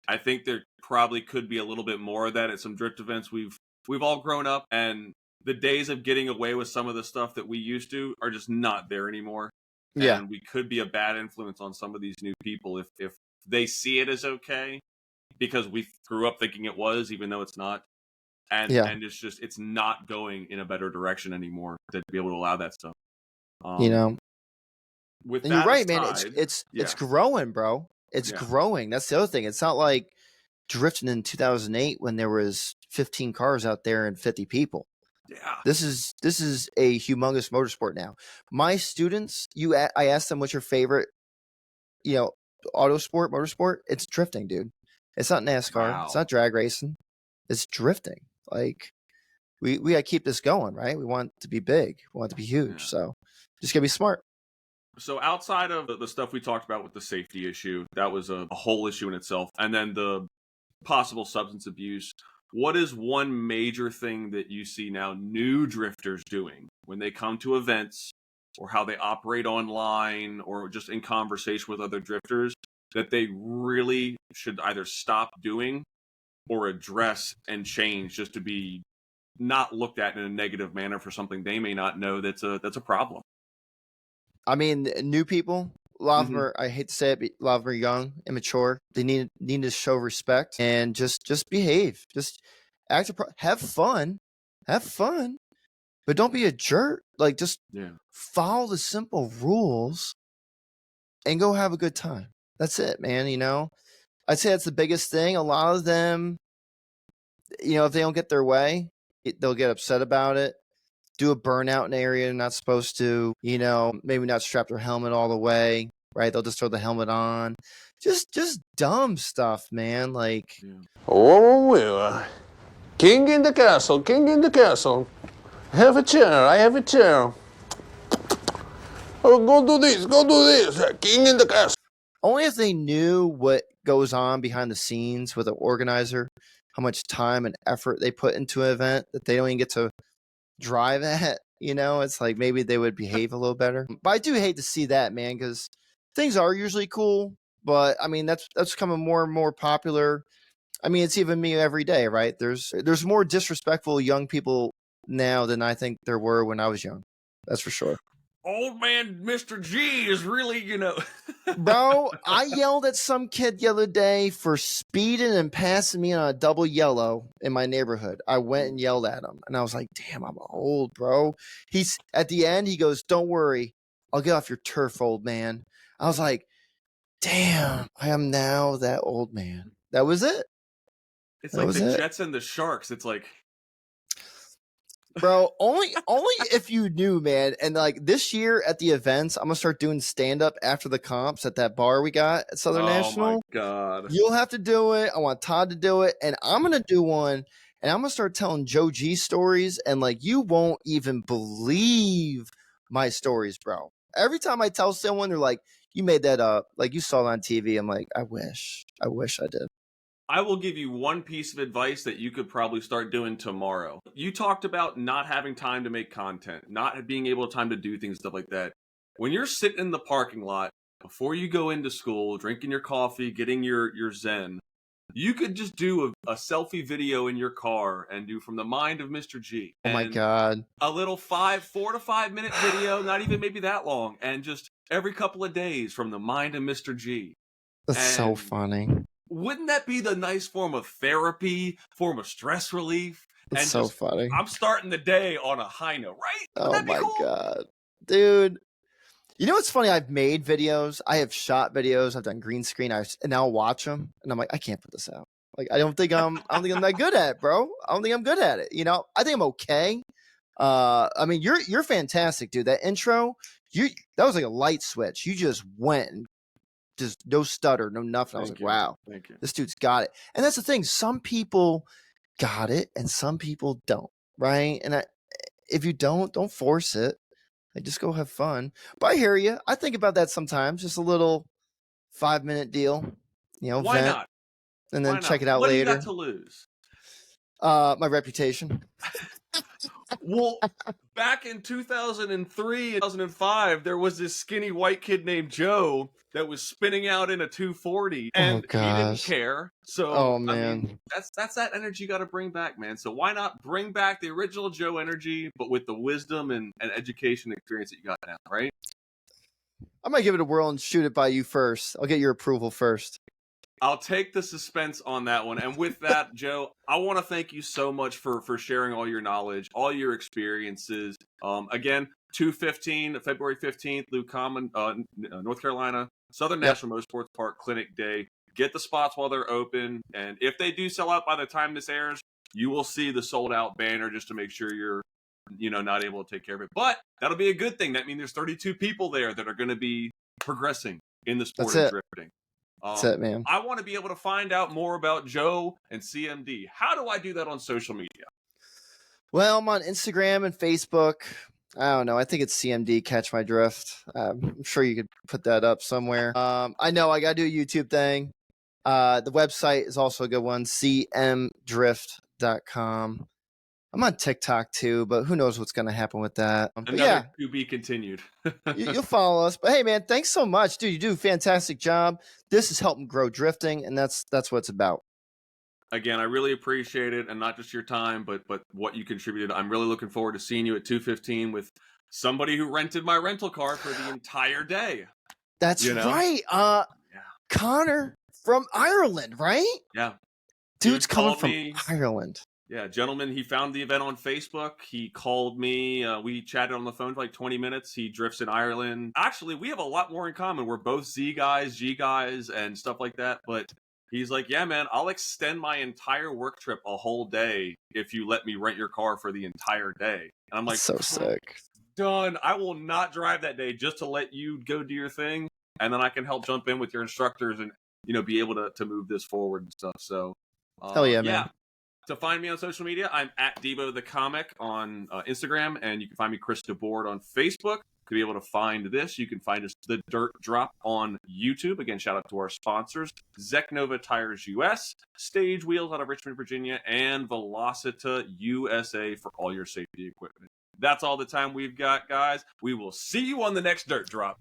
I think there probably could be a little bit more of that at some drift events. We've all grown up, and the days of getting away with some of the stuff that we used to are just not there anymore. Yeah. And we could be a bad influence on some of these new people if they see it as okay, because we grew up thinking it was, even though it's not. And it's not going in a better direction anymore to be able to allow that stuff. You know, with and that you're right, aside, man. It's growing, bro. It's growing. That's the other thing. It's not like drifting in 2008 when there was 15 cars out there and 50 people. Yeah. This is a humongous motorsport now. My students, I asked them what's your favorite, you know, motorsport. It's drifting, dude. It's not NASCAR. Wow. It's not drag racing. It's drifting. Like we got to keep this going, right? We want it to be big. We want it to be huge. Yeah. So just gotta be smart. So outside of the stuff we talked about with the safety issue, that was a whole issue in itself, and then the possible substance abuse, what is one major thing that you see now new drifters doing when they come to events, or how they operate online, or just in conversation with other drifters, that they really should either stop doing or address and change, just to be not looked at in a negative manner for something they may not know that's a problem? I mean, new people, a lot of them are, I hate to say it, but a lot of them are young, immature. They need to show respect and just behave. Just act, have fun, but don't be a jerk. Like, just follow the simple rules and go have a good time. That's it, man. You know, I'd say that's the biggest thing. A lot of them, you know, if they don't get their way, they'll get upset about it. Do a burnout in an area they're not supposed to, you know, maybe not strap their helmet all the way, right? They'll just throw the helmet on. Just dumb stuff, man. Like, king in the castle. Have a chair, I have a chair. Oh, go do this, king in the castle. Only if they knew what goes on behind the scenes with an organizer, how much time and effort they put into an event that they don't even get to drive at, It's like maybe they would behave a little better. But I do hate to see that, man, because things are usually cool. But I mean, that's becoming more and more popular. I mean, it's even me every day, right? There's more disrespectful young people now than I think there were when I was young. That's for sure. Old man Mr. G is really, Bro, I yelled at some kid the other day for speeding and passing me on a double yellow in my neighborhood. I went and yelled at him, and I was like, damn, I'm old, bro. He's at the end, he goes, don't worry, I'll get off your turf, old man. I was like, damn, I am now that old man. That was it. It's like the Jets and the Sharks. It's like, bro, only if you knew, man. And like this year at the events, I'm gonna start doing stand up after the comps at that bar we got at Southern National. Oh my god, you'll have to do it. I want Todd to do it, and I'm gonna do one. And I'm gonna start telling Joe G stories, and like you won't even believe my stories, bro. Every time I tell someone, they're like, "You made that up. Like you saw it on TV." I'm like, I wish I did. I will give you one piece of advice that you could probably start doing tomorrow. You talked about not having time to make content, not being able to time to do things, stuff like that. When you're sitting in the parking lot before you go into school, drinking your coffee, getting your Zen, you could just do a selfie video in your car and do from the mind of Mr. G. Oh my god. A little 4 to 5 minute video, not even maybe that long, and just every couple of days from the mind of Mr. G. That's so funny. Wouldn't that be the nice form of therapy, form of stress relief? That's so funny. I'm starting the day on a high note, right? Wouldn't that be cool? God. Dude. You know what's funny? I've made videos. I have shot videos. I've done green screen. And I'll watch them. And I'm like, I can't put this out. Like, I don't think I'm that good at it, bro. I don't think I'm good at it. I think I'm okay. I mean, you're fantastic, dude. That intro, that was like a light switch. You just went and just no stutter, no nothing. I was like, wow, this dude's got it. And that's the thing. Some people got it and some people don't, right? And if you don't force it. Like, just go have fun. But I hear you. I think about that sometimes. Just a little 5-minute deal. Why vent, not? and then check it out later. What do you got to lose? My reputation. Well, back in 2003, 2005, there was this skinny white kid named Joe that was spinning out in a 240, and he didn't care. So, man, I mean, that's that energy you got to bring back, man. So why not bring back the original Joe energy, but with the wisdom and education experience that you got now, right? I might give it a whirl and shoot it by you first. I'll get your approval first. I'll take the suspense on that one. And with that, Joe, I want to thank you so much for sharing all your knowledge, all your experiences. Again, February 15th, Lou Common, North Carolina, Southern National Motorsports Park Clinic Day. Get the spots while they're open. And if they do sell out by the time this airs, you will see the sold out banner just to make sure you're not able to take care of it. But that'll be a good thing. That means there's 32 people there that are going to be progressing in the sport of drifting. That's it, man. I want to be able to find out more about Joe and CMD. How do I do that on social media? Well, I'm on Instagram and Facebook. I don't know. I think it's CMD Catch My Drift. I'm sure you could put that up somewhere. I know I got to do a YouTube thing. The website is also a good one, cmdrift.com. I'm on TikTok too, but who knows what's going to happen with that. Another to be continued. You'll follow us. But hey, man, thanks so much, dude. You do a fantastic job. This is helping grow drifting, and that's what it's about. Again, I really appreciate it, and not just your time, but what you contributed. I'm really looking forward to seeing you at 2:15 with somebody who rented my rental car for the entire day. That's right. Connor from Ireland, right? Yeah. Dude's coming from Ireland. Yeah, gentleman, he found the event on Facebook. He called me. We chatted on the phone for like 20 minutes. He drifts in Ireland. Actually, we have a lot more in common. We're both Z guys, G guys, and stuff like that. But he's like, yeah, man, I'll extend my entire work trip a whole day if you let me rent your car for the entire day. And I'm like, so sick. Done. I will not drive that day just to let you go do your thing. And then I can help jump in with your instructors and, be able to move this forward and stuff. So, hell yeah, man. To find me on social media, I'm at Debo the Comic on Instagram, and you can find me Chris DeBoard on Facebook. To be able to find this, you can find us The Dirt Drop on YouTube. Again, shout out to our sponsors, Zeknova Tires US, Stage Wheels out of Richmond, Virginia, and Velocita USA for all your safety equipment. That's all the time we've got, guys. We will see you on the next Dirt Drop.